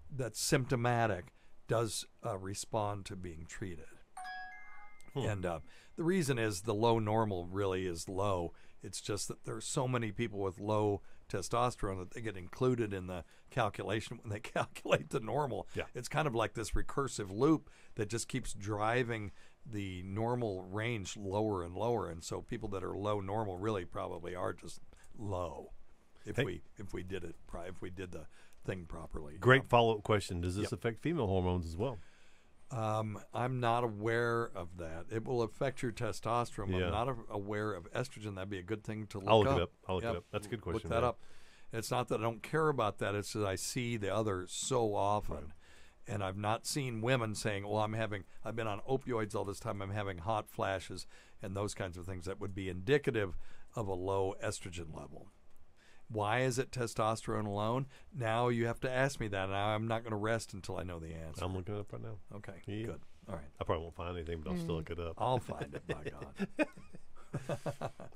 that's symptomatic does respond to being treated. And the reason is the low normal really is low. It's just that there's so many people with low testosterone that they get included in the calculation when they calculate the normal. Yeah. It's kind of like this recursive loop that just keeps driving the normal range lower and lower. And so people that are low normal really probably are just low if we did the thing properly. Great follow-up question. Does this affect female hormones as well? I'm not aware of that. It will affect your testosterone. Yeah. I'm not aware of estrogen. That'd be a good thing to look up. I'll look it up. I'll look it up. That's a good question. Look that up. It's not that I don't care about that. It's that I see the other so often. Right. And I've not seen women saying, well, I've been on opioids all this time. I'm having hot flashes and those kinds of things that would be indicative of a low estrogen level. Why is it testosterone alone? Now you have to ask me that. Now I'm not going to rest until I know the answer. I'm looking it up right now. Okay, Yeah. good. All right. I probably won't find anything, but I'll still look it up. I'll find it, by God.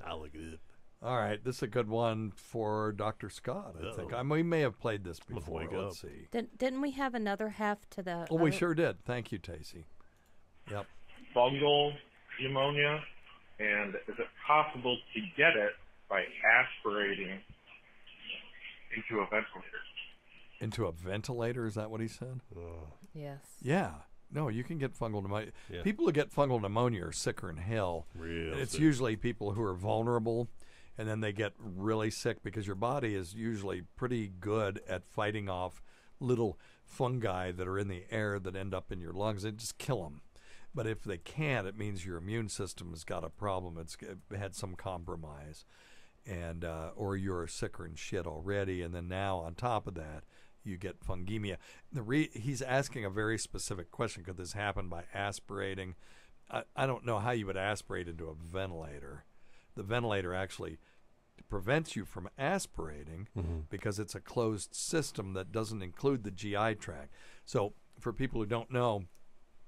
I'll look it up. All right, this is a good one for Dr. Scott, I think. Uh-oh. We may have played this I'm before. gonna wake Let's up. see. Didn't we have another half to the? Oh, we other- sure did. Thank you, Tacey. Yep. Fungal pneumonia, and is it possible to get it by aspirating into a ventilator? Into a ventilator, is that what he said? Yes. Yeah. No, you can get fungal pneumonia. Yeah. People who get fungal pneumonia are sicker than hell. Real And it's sick. usually people who are vulnerable, and then they get really sick because your body is usually pretty good at fighting off little fungi that are in the air that end up in your lungs. They just kill them. But if they can't, it means your immune system has got a problem. It had some compromise, and or you're sicker than shit already. And then now on top of that, you get fungemia. He's asking a very specific question. Could this happen by aspirating? I don't know how you would aspirate into a ventilator. The ventilator actually prevents you from aspirating because it's a closed system that doesn't include the GI tract. So for people who don't know,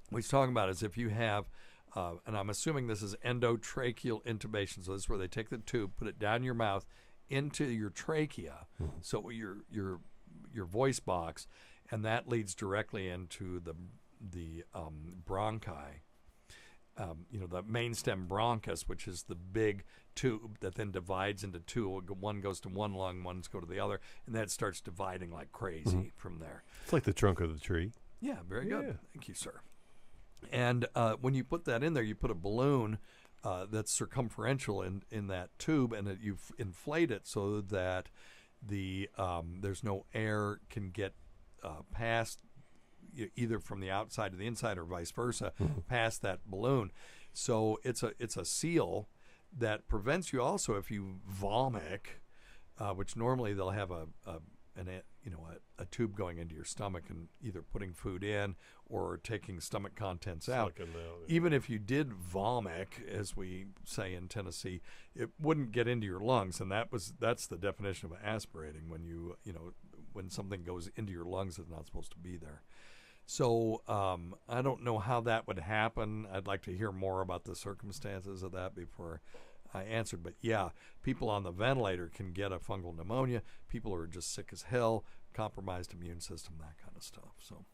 what he's talking about is if you have, and I'm assuming this is endotracheal intubation, so this is where they take the tube, put it down your mouth into your trachea, so your voice box, and that leads directly into the bronchi. The main stem bronchus, which is the big tube that then divides into two. One goes to one lung, one's go to the other, and that starts dividing like crazy from there. It's like the trunk of the tree. Yeah, very Yeah. good. Thank you, sir. And when you put that in there, you put a balloon that's circumferential in that tube, and you inflate it so that there's no air can get past either from the outside to the inside or vice versa past that balloon. So it's a seal that prevents you also if you vomit, which normally they'll have a tube going into your stomach and either putting food in or taking stomach contents out. Sucking out, yeah. Even if you did vomit, as we say in Tennessee, it wouldn't get into your lungs, and that's the definition of aspirating, when something goes into your lungs that's not supposed to be there. So I don't know how that would happen. I'd like to hear more about the circumstances of that before I answered. But yeah, people on the ventilator can get a fungal pneumonia. People who are just sick as hell, compromised immune system, that kind of stuff. So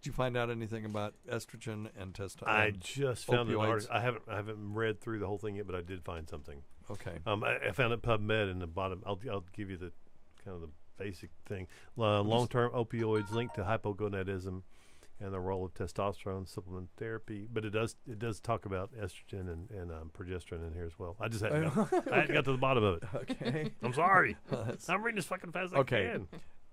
Did you find out anything about estrogen and testosterone? I just found an opioids? article. I haven't read through the whole thing yet, but I did find something. Okay. I found it PubMed in the bottom. I'll give you the kind of the basic thing. Long-term opioids linked to hypogonadism and the role of testosterone supplement therapy. But it does talk about estrogen and progesterone in here as well. I just hadn't I hadn't got to the bottom of it. Okay. I'm sorry. I'm reading as fucking fast as I can.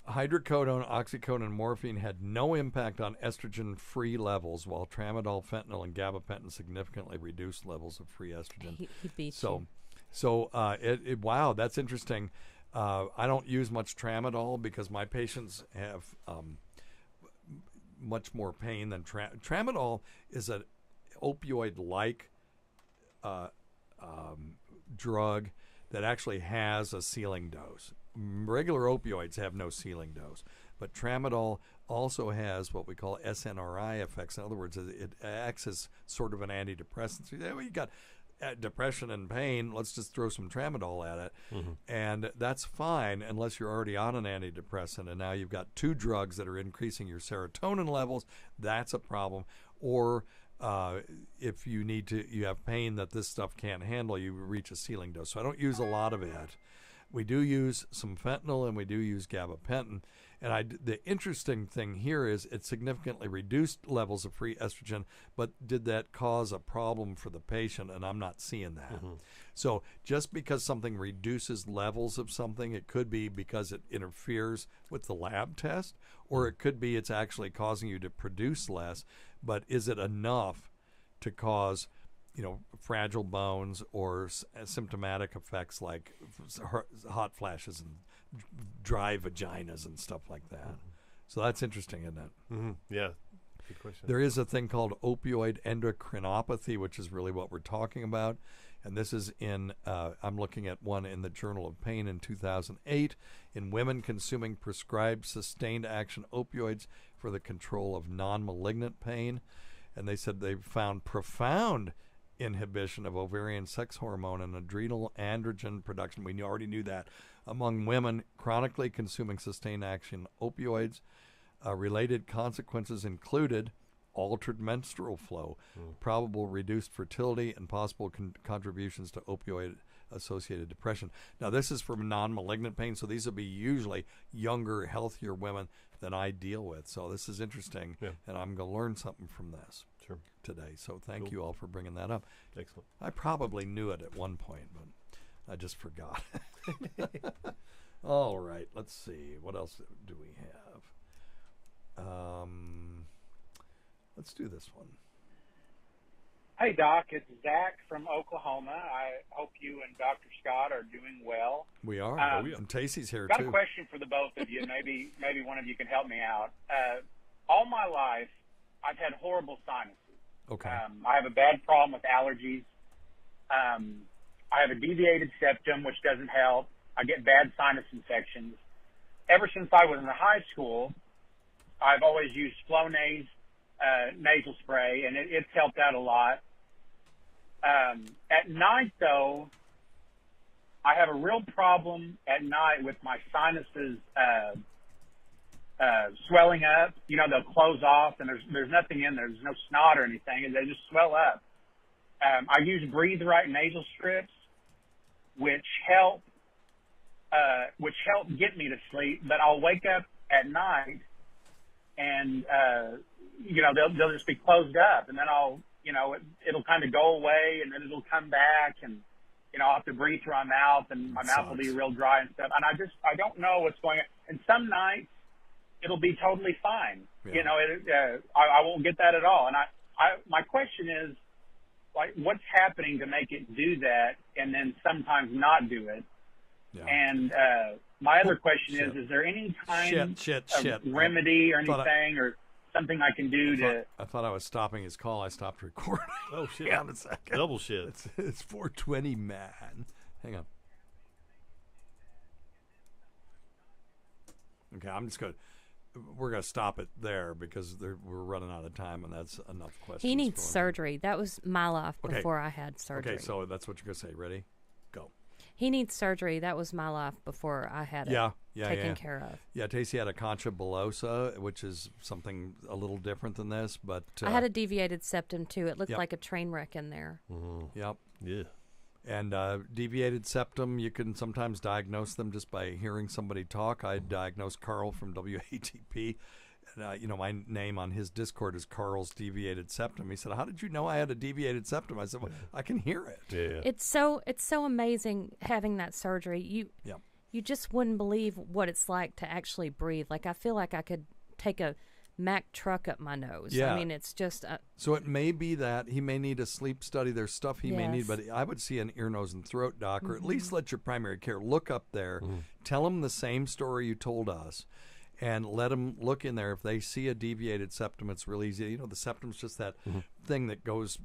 Hydrocodone, oxycodone, and morphine had no impact on estrogen-free levels, while tramadol, fentanyl, and gabapentin significantly reduced levels of free estrogen. He beat So, you. wow, that's interesting. I don't use much tramadol because my patients have much more pain than tramadol is an opioid-like drug that actually has a ceiling dose. Regular opioids have no ceiling dose, but tramadol also has what we call SNRI effects. In other words, it acts as sort of an antidepressant. So you got depression and pain, let's just throw some tramadol at it. And that's fine unless you're already on an antidepressant and now you've got two drugs that are increasing your serotonin levels. That's a problem. Or if you have pain that this stuff can't handle, you reach a ceiling dose. So I don't use a lot of it. We do use some fentanyl and we do use gabapentin. And the interesting thing here is it significantly reduced levels of free estrogen, but did that cause a problem for the patient? And I'm not seeing that. So just because something reduces levels of something, it could be because it interferes with the lab test, or it could be it's actually causing you to produce less. But is it enough to cause fragile bones or symptomatic effects like hot flashes and dry vaginas and stuff like that? So that's interesting, isn't it? Yeah, good question. There is a thing called opioid endocrinopathy, which is really what we're talking about. And this is I'm looking at one in the Journal of Pain in 2008, in women consuming prescribed sustained action opioids for the control of non-malignant pain. And they said they found profound inhibition of ovarian sex hormone and adrenal androgen production. We already knew that. Among women chronically consuming sustained action opioids, related consequences included altered menstrual flow, probable reduced fertility, and possible contributions to opioid-associated depression. Now, this is from non-malignant pain, so these will be usually younger, healthier women than I deal with. So this is interesting, and I'm going to learn something from this today. So thank you all for bringing that up. Excellent. I probably knew it at one point, but I just forgot. All right, let's see. What else do we have? Let's do this one. Hey, Doc. It's Zach from Oklahoma. I hope you and Dr. Scott are doing well. We are. And Tacey's here, got too. Got a question for the both of you. Maybe one of you can help me out. All my life, I've had horrible sinuses. Okay. I have a bad problem with allergies. I have a deviated septum, which doesn't help. I get bad sinus infections. Ever since I was in high school, I've always used Flonase nasal spray, and it's helped out a lot. At night, though, I have a real problem at night with my sinuses swelling up. They'll close off, and there's nothing in there. There's no snot or anything, and they just swell up. I use Breathe Right nasal strips, which help get me to sleep. But I'll wake up at night, and they'll just be closed up, and then it'll kind of go away, and then it'll come back, and I'll have to breathe through my mouth, and my mouth will be real dry and stuff. And I don't know what's going on. And some nights it'll be totally fine. Yeah. I won't get that at all. And my question is, like, what's happening to make it do that and then sometimes not do it? Yeah. And my other question is there any kind of remedy or anything or something I can do to... I thought I was stopping his call. I stopped recording. Oh, shit. Hang on a second. Double shit. It's 4:20, man. Hang on. Okay, we're going to stop it there because we're running out of time, and that's enough questions. He needs surgery. That was my life before I had surgery. Okay, so that's what you're going to say. Ready? Go. He needs surgery. That was my life before I had it taken care of. Yeah, Tacey had a concha bullosa, which is something a little different than this, but I had a deviated septum too. It looked Yep. like a train wreck in there. Yep. Yeah. And deviated septum, you can sometimes diagnose them just by hearing somebody talk. I diagnosed Carl from WATP. And, my name on his Discord is Carl's Deviated Septum. He said, "How did you know I had a deviated septum?" I said, "Well, I can hear it." Yeah. It's so amazing having that surgery. You just wouldn't believe what it's like to actually breathe. Like, I feel like I could take a Mack truck up my nose. Yeah. I mean, it's just So it may be that he may need a sleep study. There's stuff he may need, Yes. but I would see an ear, nose, and throat doc, or at least let your primary care look up there, tell him the same story you told us, and let them look in there. If they see a deviated septum, it's really easy. The septum's just that thing that goes,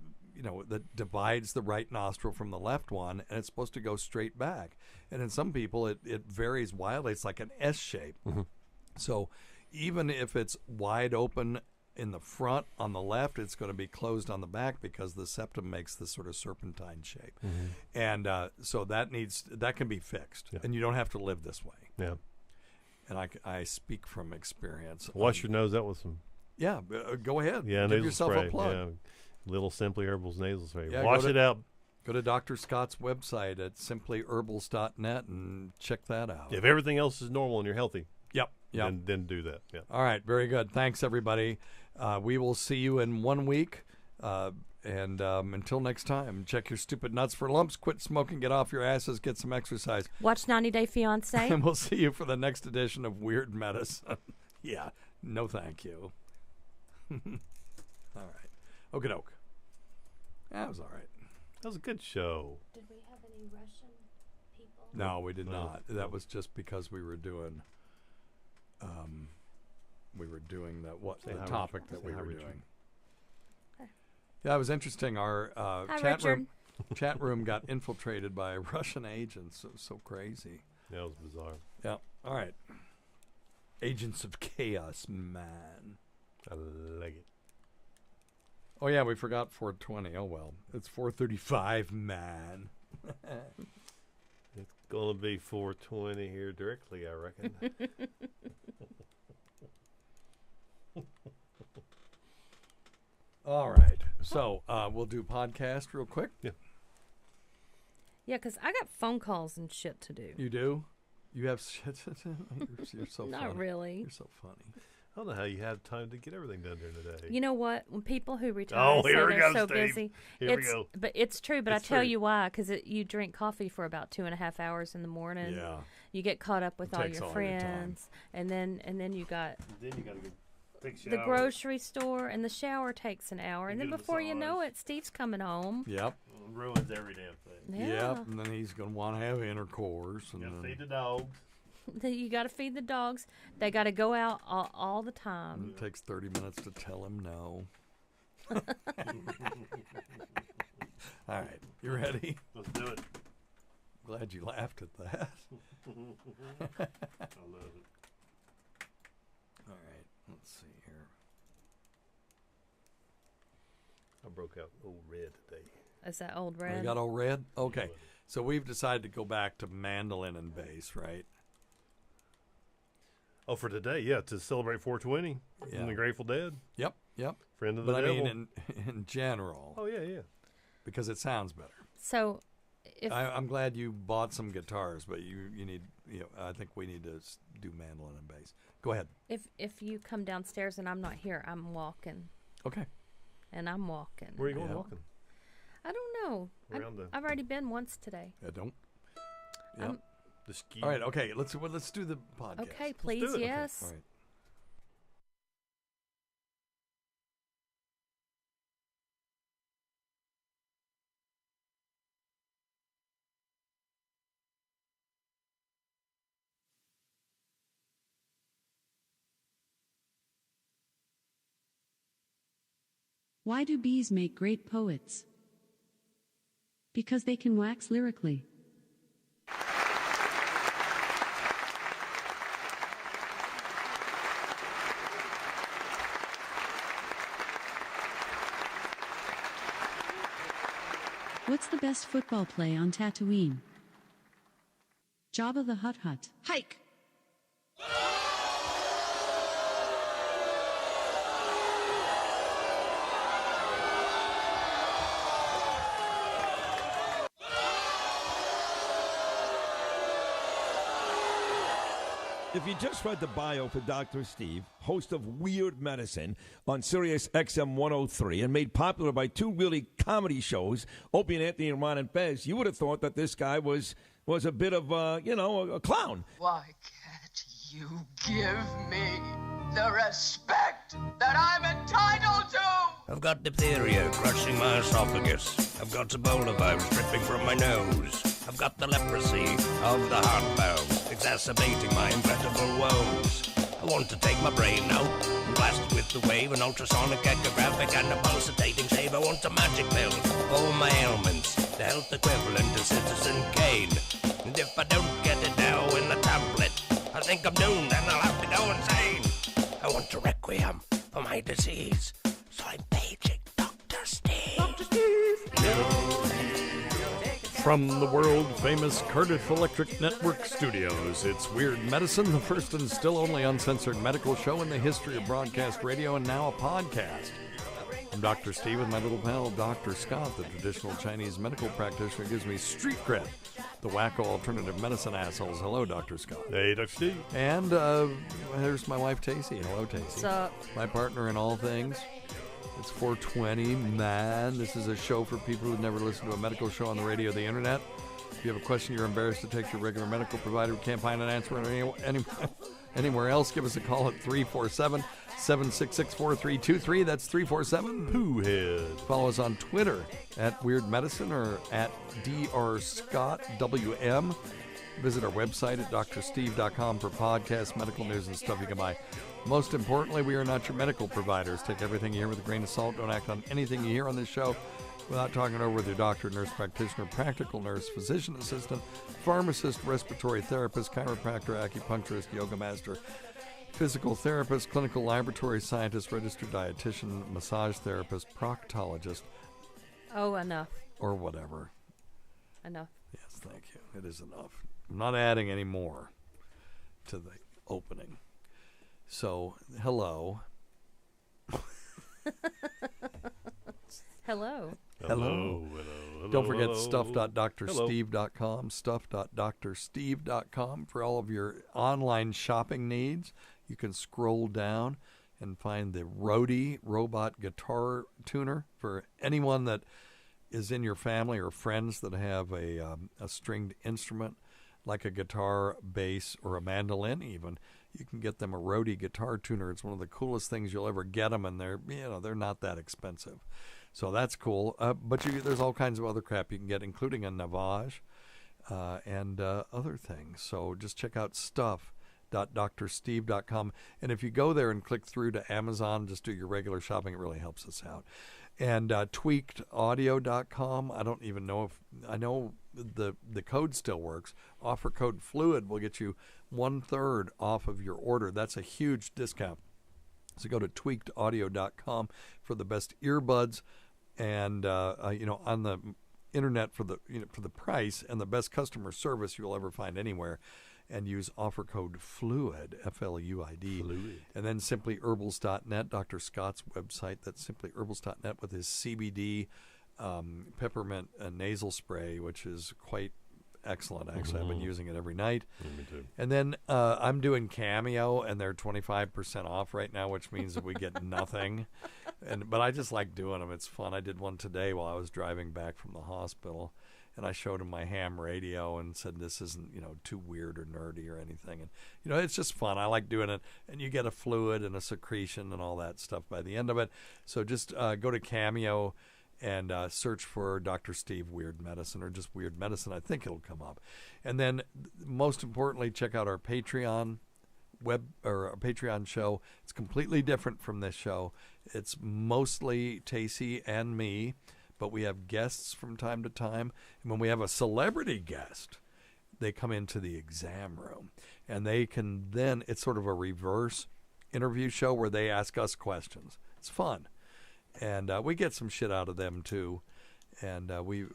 that divides the right nostril from the left one, and it's supposed to go straight back. And in some people, it varies wildly. It's like an S shape. So even if it's wide open in the front on the left, it's going to be closed on the back because the septum makes this sort of serpentine shape. And so that can be fixed, and you don't have to live this way. Yeah. And I speak from experience. Wash your nose out with some. Yeah, go ahead. Yeah, Give nasal yourself spray. a plug. Yeah. Little Simply Herbals nasal spray. Yeah, Wash it out. Go to Dr. Scott's website at simplyherbals.net and check that out. If everything else is normal and you're healthy, Yep. then do that. Yeah. All right, very good. Thanks, everybody. We will see you in 1 week. And until next time, check your stupid nuts for lumps. Quit smoking. Get off your asses. Get some exercise. watch 90 Day Fiancé. And we'll see you for the next edition of Weird Medicine. Yeah, no thank you. All right. Okie doke. That was all right. That was a good show. Did we have any Russian people? No, we did not. That was just because we were doing the hi, topic Richard. that Say we hi, were Richard. doing. Yeah, it was interesting. Our Hi, chat Richard. chat room got infiltrated by Russian agents. It was so crazy. That was bizarre. Yeah. All right. Agents of Chaos, man. I like it. Oh yeah, we forgot 420. Oh well, it's 4:35, man. It's going to be 4:20 here directly, I reckon. All right. So we'll do podcast real quick. Yeah. Yeah, because I got phone calls and shit to do. You do? You have shit to do? You're so Not funny. really. You're so funny. I don't know how you have time to get everything done during the day. You know what? When people who retire Oh, say here we they're go, so Steve. busy, Here we go. But it's true. But It's I tell true. you why? Because you drink coffee for about 2.5 hours in the morning. Yeah. You get caught up with It all takes your all your time. friends, and then you got Then you got to go big shower. the grocery store, and the shower takes an hour, and You then get a before you know massage. it, Steve's coming home. Yep. Ruins every damn thing. Yeah. Yep. And then he's gonna want to have intercourse, and You got to then, feed the dogs. Then you got to feed the dogs. They got to go out all the time. it takes 30 minutes to tell him no. All right, you ready? Let's do it. Glad you laughed at that. I love it. All right, let's see here. I broke out old red today. Is that old We red? got all red? Okay. So we've decided to go back to mandolin and bass, right? Oh, for today, yeah, to celebrate 420 Yeah. and the Grateful Dead. Yep. Friend of the But I devil. mean, in general, Oh, yeah. because it sounds better. So, if I'm glad you bought some guitars, but you need, I think we need to do mandolin and bass. Go ahead. if you come downstairs and I'm not here, I'm walking, Okay. and I'm walking. Where are you going Yeah. walking? I don't know. Around the- I've already been once today. Yeah, don't. Yep. The ski. All right. Okay. Let's do the podcast. Okay, do please, it. Okay, yes. All right. Why do bees make great poets? Because they can wax lyrically. What's the best football play on Tatooine? Jabba the Hutt Hutt. Hike. If you just read the bio for Dr. Steve, host of Weird Medicine on Sirius XM 103 and made popular by two really comedy shows, Opie and Anthony and Ron and Fez, you would have thought that this guy was a bit of, a clown. Why can't you give me the respect that I'm entitled to? I've got diphtheria crushing my esophagus. I've got Ebola virus dripping from my nose. I've got the leprosy of the heart valve, exacerbating my incredible woes. I want to take my brain out and blast it with the wave, an ultrasonic, echographic, and a pulsating shave. I want a magic pill for all my ailments, the health equivalent to Citizen Kane. And if I don't get it now in the tablet, I think I'm doomed and I'll have to go insane. I want a requiem for my disease, so I'm paging Dr. Steve. Dr. Steve! From the world-famous Cardiff Electric Network studios, it's Weird Medicine, the first and still only uncensored medical show in the history of broadcast radio, and now a podcast. I'm Dr. Steve with my little pal, Dr. Scott, the traditional Chinese medical practitioner who gives me street cred. The wacko alternative medicine assholes. Hello, Dr. Scott. Hey, Dr. Steve. And here's my wife, Tacey. Hello, Tacey. What's up? My partner in all things. It's 420, man. This is a show for people who've never listened to a medical show on the radio or the internet. If you have a question you're embarrassed to take to your regular medical provider who can't find an answer anywhere else, give us a call at 347-766-4323. That's 347-POOHEAD. Follow us on Twitter at Weird Medicine or at DrScottWM. Visit our website at drsteve.com for podcasts, medical news, and stuff you can buy. Most importantly, we are not your medical providers. Take everything you hear with a grain of salt. Don't act on anything you hear on this show without talking it over with your doctor, nurse practitioner, practical nurse, physician assistant, pharmacist, respiratory therapist, chiropractor, acupuncturist, yoga master, physical therapist, clinical laboratory scientist, registered dietitian, massage therapist, proctologist. Oh, enough. Or whatever. Enough. Yes, thank you. It is enough. I'm not adding any more to the opening. So, hello. Hello. Hello. Don't forget stuff.drsteve.com, stuff.drsteve.com for all of your online shopping needs. You can scroll down and find the Rode robot guitar tuner for anyone that is in your family or friends that have a stringed instrument like a guitar, bass, or a mandolin even. You can get them a Rode guitar tuner. It's one of the coolest things you'll ever get them, and they're not that expensive. So that's cool. But there's all kinds of other crap you can get, including a Navage and other things. So just check out stuff.drsteve.com. And if you go there and click through to Amazon, just do your regular shopping. It really helps us out. And tweakedaudio.com. I don't even know if I know the code still works. Offer code FLUID will get you 1/3 off of your order. That's a huge discount. So go to tweakedaudio.com for the best earbuds, and on the internet for the price and the best customer service you'll ever find anywhere. And use offer code FLUID, FLUID. Fluid. And then simplyherbals.net, Dr. Scott's website. That's simplyherbals.net with his CBD peppermint nasal spray, which is quite excellent. Actually, I've been using it every night. Me too. And then I'm doing Cameo, and they're 25% off right now, which means that we get nothing. But I just like doing them. It's fun. I did one today while I was driving back from the hospital. And I showed him my ham radio and said, this isn't, too weird or nerdy or anything. And, it's just fun. I like doing it. And you get a fluid and a secretion and all that stuff by the end of it. So just go to Cameo and search for Dr. Steve Weird Medicine or just Weird Medicine. I think it'll come up. And then most importantly, check out our Patreon our Patreon show. It's completely different from this show. It's mostly Tacey and me. But we have guests from time to time. And when we have a celebrity guest, they come into the exam room. And they can then, it's sort of a reverse interview show where they ask us questions. It's fun. And we get some shit out of them, too. And we,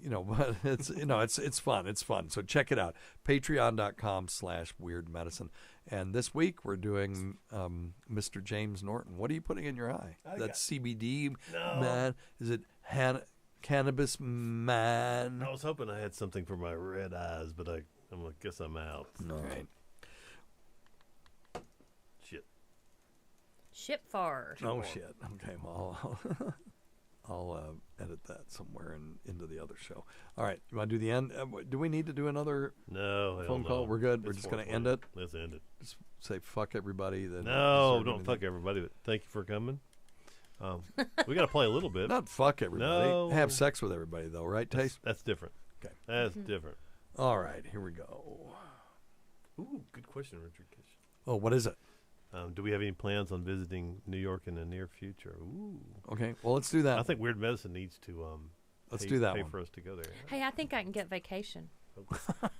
but it's fun. It's fun. So check it out. Patreon.com/weirdmedicine. And this week we're doing Mr. James Norton. What are you putting in your eye? That's CBD, man. Is it cannabis, man? I was hoping I had something for my red eyes, but I guess I'm out. All right. Ship far. Oh, shit. Okay, well, I'll edit that somewhere into the other show. All right, you want to do the end? Do we need to do another phone call? We're good. We're just going to end it. Let's end it. Just say fuck everybody. No, don't fuck everybody. But thank you for coming. We got to play a little bit. Not fuck everybody. No. Have sex with everybody, though, right, Taste? That's different. Okay. That's different. All right, here we go. Ooh, good question, Richard. Oh, what is it? Do we have any plans on visiting New York in the near future? Ooh. Okay, well, let's do that. I think Weird Medicine needs to let's do that pay one. for us to go there. Hey, I think I can get vacation. Well,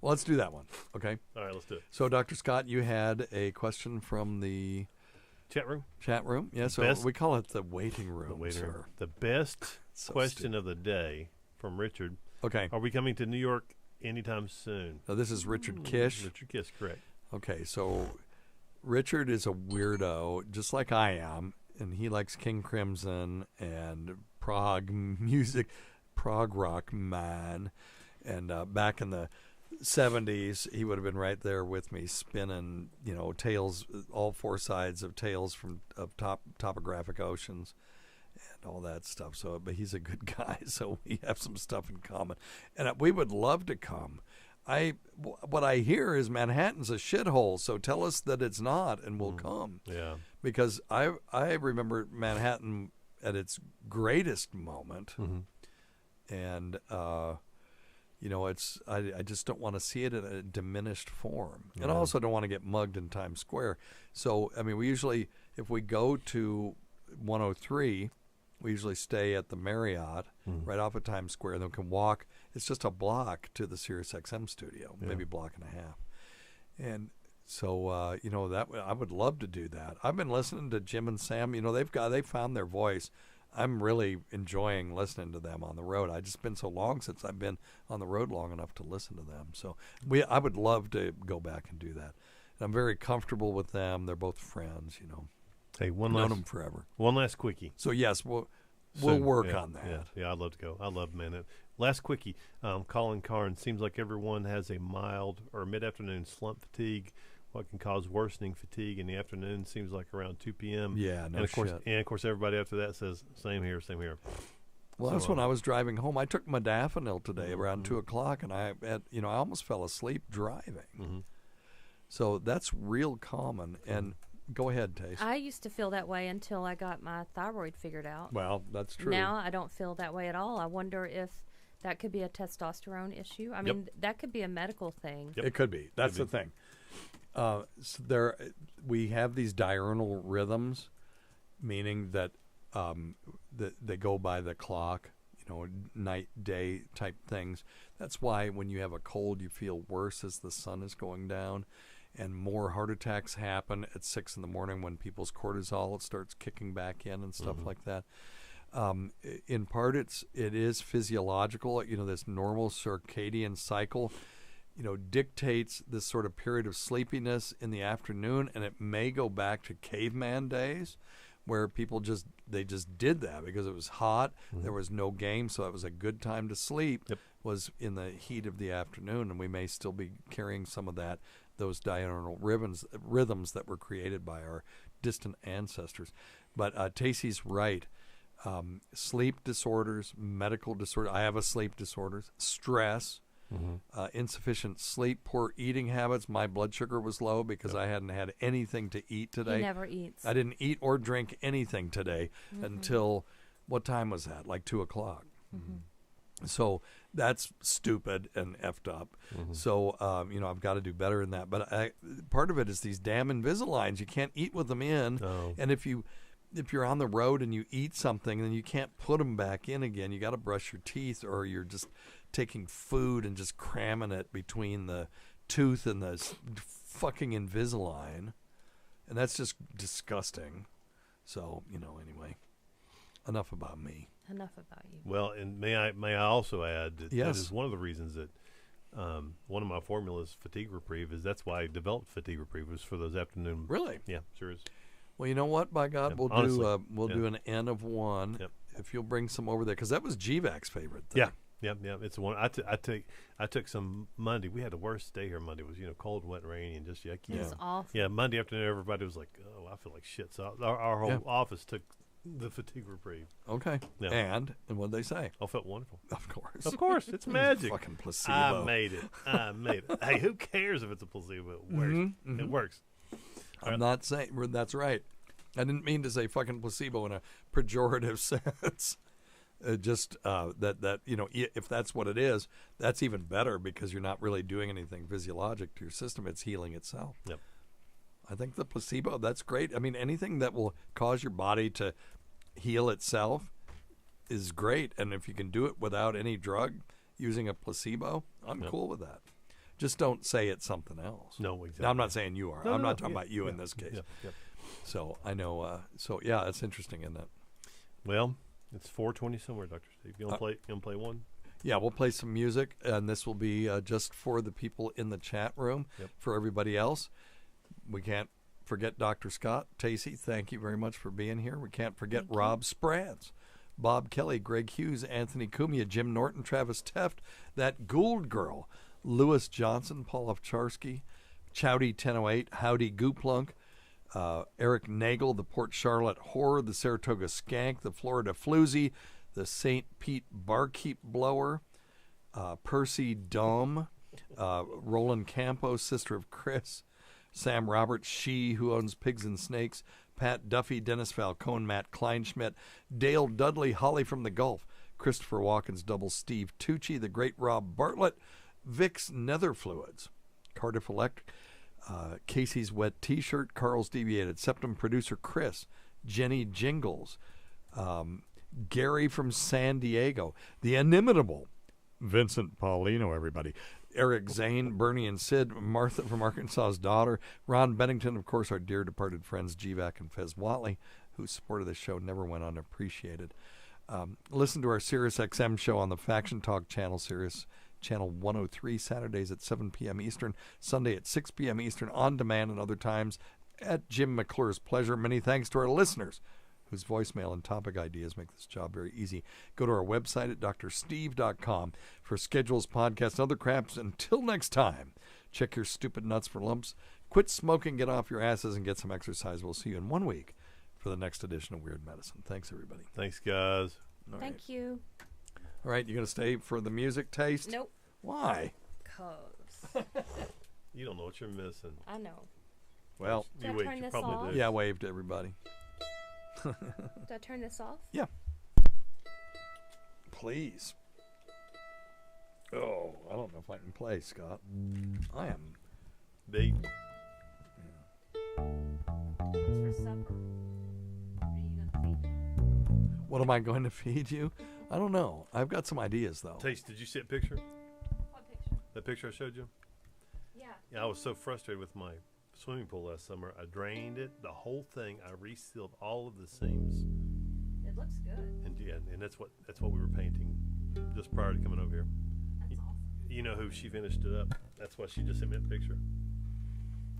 let's do that one. Okay. All right, let's do it. So, Dr. Scott, you had a question from the chat room. Yeah, so we call it the waiting room. The waiting room. Sir. The best question of the day from Richard. Okay. Are we coming to New York anytime soon? Now, this is Richard Kish. Richard Kish, correct. Okay, so Richard is a weirdo, just like I am, and he likes King Crimson and prog music, prog rock, man. And back in the 70s, he would have been right there with me, spinning, Tales, all four sides of Tales of Topographic Oceans and all that stuff. So, but he's a good guy, so we have some stuff in common, and we would love to come. What I hear is Manhattan's a shithole, so tell us that it's not, and we'll come. Yeah. Because I remember Manhattan at its greatest moment, and it's I just don't want to see it in a diminished form, and I also don't want to get mugged in Times Square. So I mean, we usually, if we go to 103. We usually stay at the Marriott right off of Times Square, and then we can walk. It's just a block to the SiriusXM studio, maybe a block and a half. And so, that I would love to do that. I've been listening to Jim and Sam. They found their voice. I'm really enjoying listening to them on the road. It's just been so long since I've been on the road long enough to listen to them. So I would love to go back and do that. And I'm very comfortable with them. They're both friends, Hey, known them forever. One last quickie. So yes, we'll work on that. Yeah, I'd love to go. I love Manhattan. Last quickie. Colin Carnes, seems like everyone has a mild or mid-afternoon slump fatigue. What can cause worsening fatigue in the afternoon? Seems like around 2 p.m. Yeah, no and of course, shit. And of course, everybody after that says same here, same here. Well, that's when I was driving home. I took modafinil today around 2 o'clock, and I almost fell asleep driving. So that's real common. And go ahead, Tace. I used to feel that way until I got my thyroid figured out. Well, that's true. Now I don't feel that way at all. I wonder if that could be a testosterone issue. I mean, that could be a medical thing. It could be. That's the thing. So we have these diurnal rhythms, meaning that that they go by the clock, night, day type things. That's why when you have a cold, you feel worse as the sun is going down. And more heart attacks happen at 6 a.m. when people's cortisol starts kicking back in and stuff like that. In part, it is physiological. This normal circadian cycle, dictates this sort of period of sleepiness in the afternoon, and it may go back to caveman days, where people just did that because it was hot. There was no game, so it was a good time to sleep. Was in the heat of the afternoon, and we may still be carrying some of those diurnal rhythms that were created by our distant ancestors. But Tacey's right. Sleep disorders, medical disorders. I have a sleep disorders. Stress, insufficient sleep, poor eating habits. My blood sugar was low because I hadn't had anything to eat today. He never eats. I didn't eat or drink anything today until, what time was that? Like 2 o'clock. So that's stupid and effed up. So, I've got to do better in that. But part of it is these damn Invisaligns. You can't eat with them in. And if you're on the road and you eat something, then you can't put them back in again. You got to brush your teeth, or you're just taking food and just cramming it between the tooth and the fucking Invisalign. And that's just disgusting. So, anyway. enough about me. Enough about you. Well, and may I also add that Yes. that is one of the reasons that one of my formulas, fatigue reprieve, is that's why I developed fatigue reprieve, was for those afternoon. Really? Yeah, sure is. Well, you know what? By God, Yeah, we'll honestly. do an N of 1 Yep. if you'll bring some over there, because that was GVAC's favorite thing. Yeah. It's one. I took some Monday. We had the worst day here. Monday was cold, wet, and rainy, and just yucky. It was awful. Yeah, Monday afternoon, everybody was like, "Oh, I feel like shit." So our whole office took the fatigue reprieve. Okay. Yeah. And what'd they say? I felt wonderful. Of course. Of course, it's magic. Fucking placebo. I made it. Hey, who cares if it's a placebo? It works. It works. I'm not saying that's right. I didn't mean to say fucking placebo in a pejorative sense. Just that if that's what it is, that's even better, because you're not really doing anything physiologic to your system. It's healing itself. Yep. I think the placebo, that's great. I mean, anything that will cause your body to heal itself is great. And if you can do it without any drug, using a placebo, I'm cool with that. Just don't say it's something else. No, exactly. Now, I'm not saying you are. No, I'm no, not talking yeah, about you yeah, in this case. yeah. So I know. So yeah, that's interesting, isn't it? Well, it's 4:20 somewhere, Dr. Steve. You want to play one? Yeah, we'll play some music, and this will be just for the people in the chat room. Yep. For everybody else, we can't forget Dr. Scott Tacey. Thank you very much for being here. We can't forget Rob Sprance, Bob Kelly, Greg Hughes, Anthony Cumia, Jim Norton, Travis Teft, that Gould girl, Lewis Johnson, Paul Ovcharsky, Chowdy 1008, Howdy Gooplunk, Eric Nagel, the Port Charlotte Horror, the Saratoga Skank, the Florida Floozy, the St. Pete Barkeep Blower, Percy Dome, Roland Campos, Sister of Chris, Sam Roberts, She Who Owns Pigs and Snakes, Pat Duffy, Dennis Falcone, Matt Kleinschmidt, Dale Dudley, Holly from the Gulf, Christopher Walken's double Steve Tucci, the great Rob Bartlett, Vic's Nether Fluids, Cardiff Electric, Casey's Wet T-Shirt, Carl's Deviated Septum, producer Chris, Jenny Jingles, Gary from San Diego, the inimitable Vincent Paulino, everybody, Eric Zane, Bernie and Sid, Martha from Arkansas's Daughter, Ron Bennington, of course, our dear departed friends GVAC and Fez Watley, whose support of this show never went unappreciated. Listen to our Sirius XM show on the Faction Talk channel, Sirius Channel 103, Saturdays at 7 p.m. Eastern, Sunday at 6 p.m. Eastern, on demand and other times at Jim McClure's pleasure. Many thanks to our listeners whose voicemail and topic ideas make this job very easy. Go to our website at drsteve.com for schedules, podcasts, and other craps. Until next time, check your stupid nuts for lumps. Quit smoking, get off your asses, and get some exercise. We'll see you in 1 week for the next edition of Weird Medicine. Thanks, everybody. Thanks, guys. All right. Thank you. All right, you going to stay for the music taste? Nope. Why? Cause You don't know what you're missing. I know. Well, Should I turn this off? Yeah, wave to everybody. Did I turn this off? Yeah. Please. Oh, I don't know if I can play, Scott. I am. Beat. What's for supper? Are you gonna feed me? What am I going to feed you? I don't know. I've got some ideas, though. Taste, did you see that picture? What picture? That picture I showed you? Yeah. Yeah, I was so frustrated with my swimming pool last summer. I drained it, the whole thing. I resealed all of the seams. It looks good. And that's what we were painting just prior to coming over here. That's awesome. You know who she finished it up? That's why she just sent me a picture.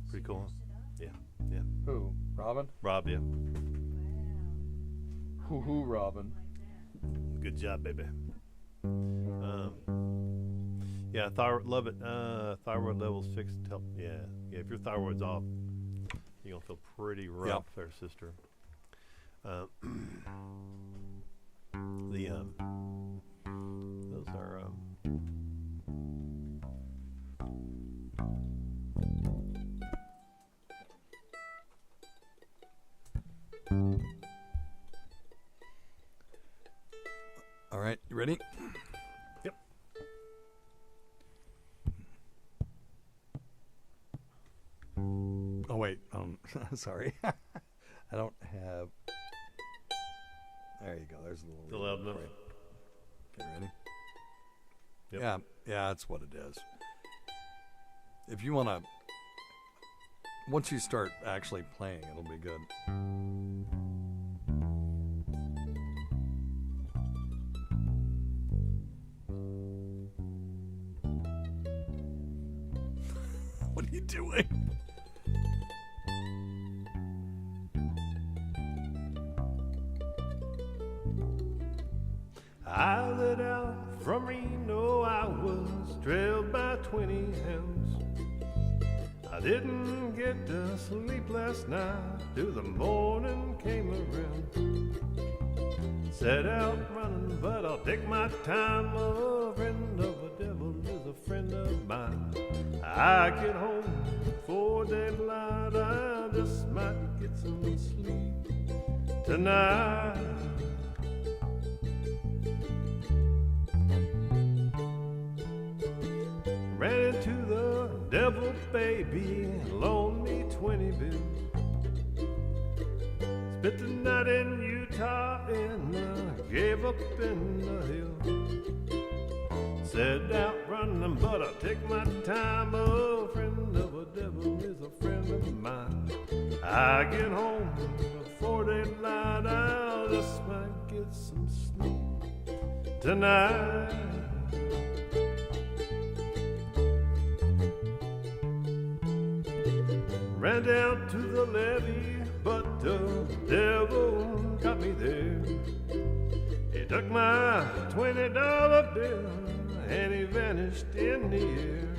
Pretty cool, huh? Yeah. Who? Robin? Rob, yeah. Wow. Who, Robin? Good job, baby. Yeah, thyroid, love it. Thyroid levels fixed. Help. Yeah. If your thyroid's off, you're gonna feel pretty rough, there, sister. Those are. All right, you ready? Yep. Oh, wait. Sorry. I don't have... There you go. There's a little... The loud enough. Okay, ready? Yep. Yeah, that's what it is. If you want to... Once you start actually playing, it'll be good. What are you doing? I lit out from Reno, I was trailed by 20 hounds. I didn't get to sleep last night till the morning came around. Set out running, but I'll take my time. A friend of the devil is a friend of mine. I get home before daylight, I just might get some sleep tonight. Ran into the devil, baby, loaned me 20 bills. Spent the night in Utah and gave up in the hills. Set out running, but I'll take my time. A friend of a devil is a friend of mine. I get home before daylight, I'll just might get some sleep tonight. Ran down to the levee, but the devil got me there. He took my $20 bill and he vanished in the air.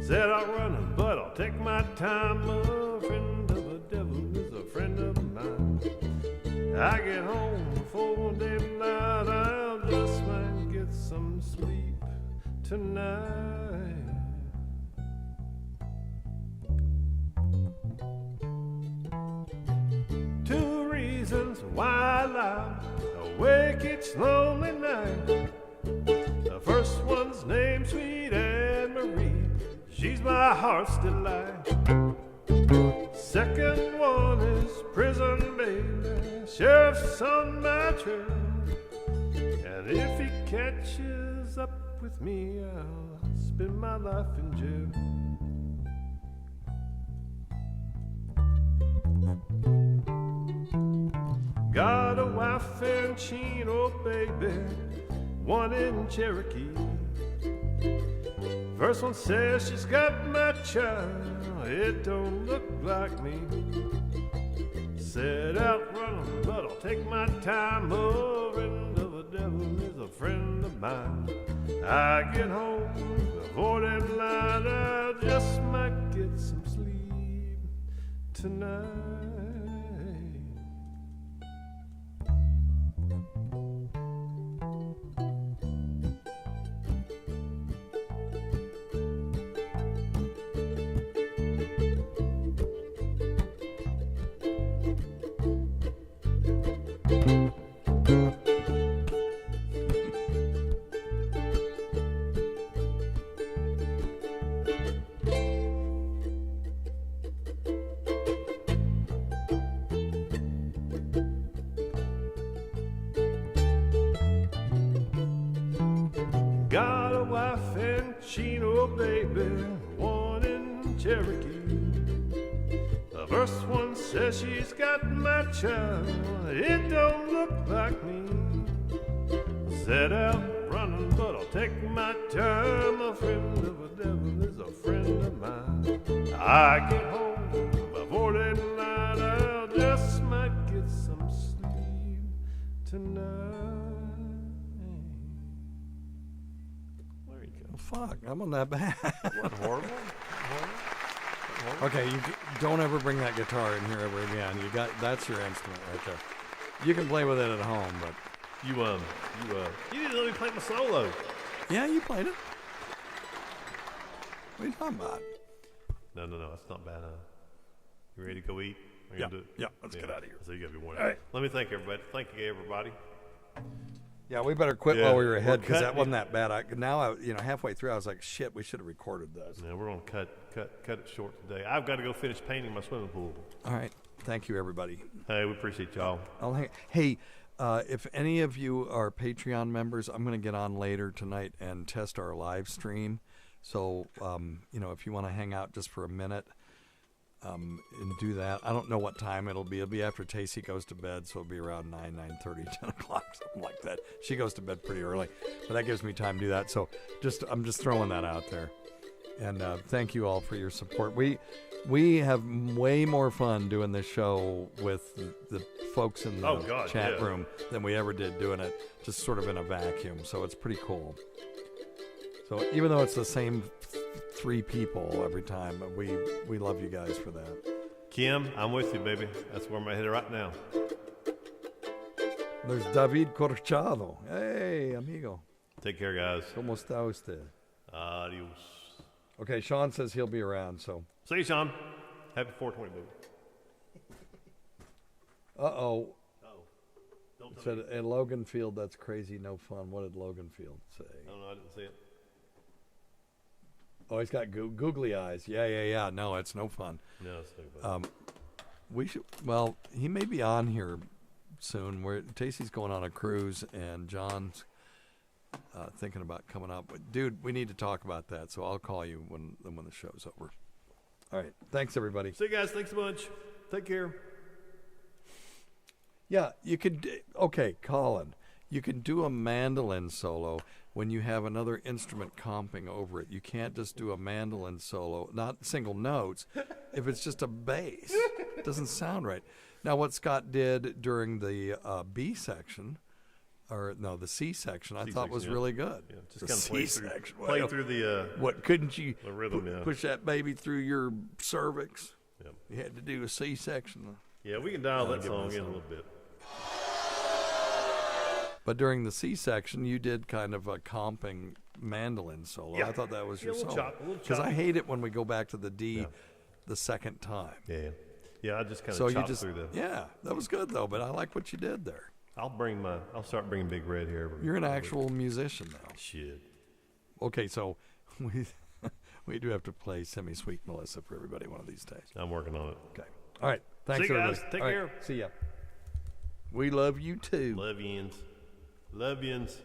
Said I'll run, but I'll take my time. A friend of a devil is a friend of mine. I get home before daylight, I'll just might get some sleep tonight. Two reasons why I lie awake each lonely night. The first one's named Sweet Anne Marie, she's my heart's delight. Second one is prison baby, sheriff's on my trail. And if he catches up with me, I'll spend my life in jail. Got a wife in Chino, baby, one in Cherokee. First one says she's got my child, it don't look like me. Set out running, but I'll take my time. A friend of a devil is a friend of mine. I get home before daylight, I just might get some sleep tonight. Got a wife in Chino, baby, one in Cherokee. The first one says she's got my child, it don't look like me. Set out running, but I'll take my time. A friend of a devil is a friend of mine. I get home before daylight, I'll just might get some sleep tonight. Fuck, I'm on that bad. What, horrible? Okay, you don't ever bring that guitar in here ever again. That's your instrument right there. You can play with it at home, but you didn't let me play my solo. Yeah, you played it. What are you talking about? No, that's not bad. You ready to go eat? Yeah, let's get out of here. So you got to be warned. All right. Let me thank everybody. Thank you, everybody. Yeah, we better quit while we were ahead because that cutting wasn't that bad. Halfway through, I was like, shit, we should have recorded this. Yeah, we're going to cut it short today. I've got to go finish painting my swimming pool. All right. Thank you, everybody. Hey, we appreciate y'all. Hey, if any of you are Patreon members, I'm going to get on later tonight and test our live stream. So, if you want to hang out just for a minute and do that. I don't know what time it'll be. It'll be after Tacey goes to bed, so it'll be around 9:30, 10 o'clock, something like that. She goes to bed pretty early, but that gives me time to do that. So I'm just throwing that out there. And thank you all for your support. We have way more fun doing this show with the folks in the chat room than we ever did doing it just sort of in a vacuum. So it's pretty cool. So even though it's the same 3 people every time, we love you guys for that. Kim, I'm with you, baby. That's where I'm headed right now. There's David Corchado. Hey, amigo. Take care, guys. ¿Cómo está usted? Adios. Okay, Sean says he'll be around, so. See you, Sean. Happy 420, baby. Uh-oh. Don't Said at Logan Field, that's crazy, no fun. What did Logan Field say? I don't know. I didn't see it. Oh, he's got googly eyes. Yeah. No, it's no fun. No, it's no fun. We should. Well, he may be on here soon. Tacey's going on a cruise, and John's thinking about coming up. But dude, we need to talk about that. So I'll call you when the show's over. All right. Thanks, everybody. See you guys. Thanks a bunch. Take care. Yeah, you could. Okay, Colin, you can do a mandolin solo when you have another instrument comping over it. You can't just do a mandolin solo, not single notes, if it's just a bass. It doesn't sound right. Now, what Scott did during the B section, or no, the C section, I thought was really good. Yeah, just the kind of play through the what couldn't you the rhythm, push that baby through your cervix? Yep. You had to do a C section. Yeah, we can dial that song in a little bit. But during the C section, you did kind of a comping mandolin solo. Yeah. I thought that was your a little solo. Because I hate it when we go back to the D the second time. Yeah, I just kind of chopped through the. Yeah, that was good though. But I like what you did there. I'll start bringing Big Red here. You're an actual musician now. Shit. Okay, so we do have to play Semi-Sweet Melissa for everybody one of these days. I'm working on it. Okay. All right. Thanks, See you everybody. guys. Take All care. right. See ya. We love you too. Love yins. Love yins.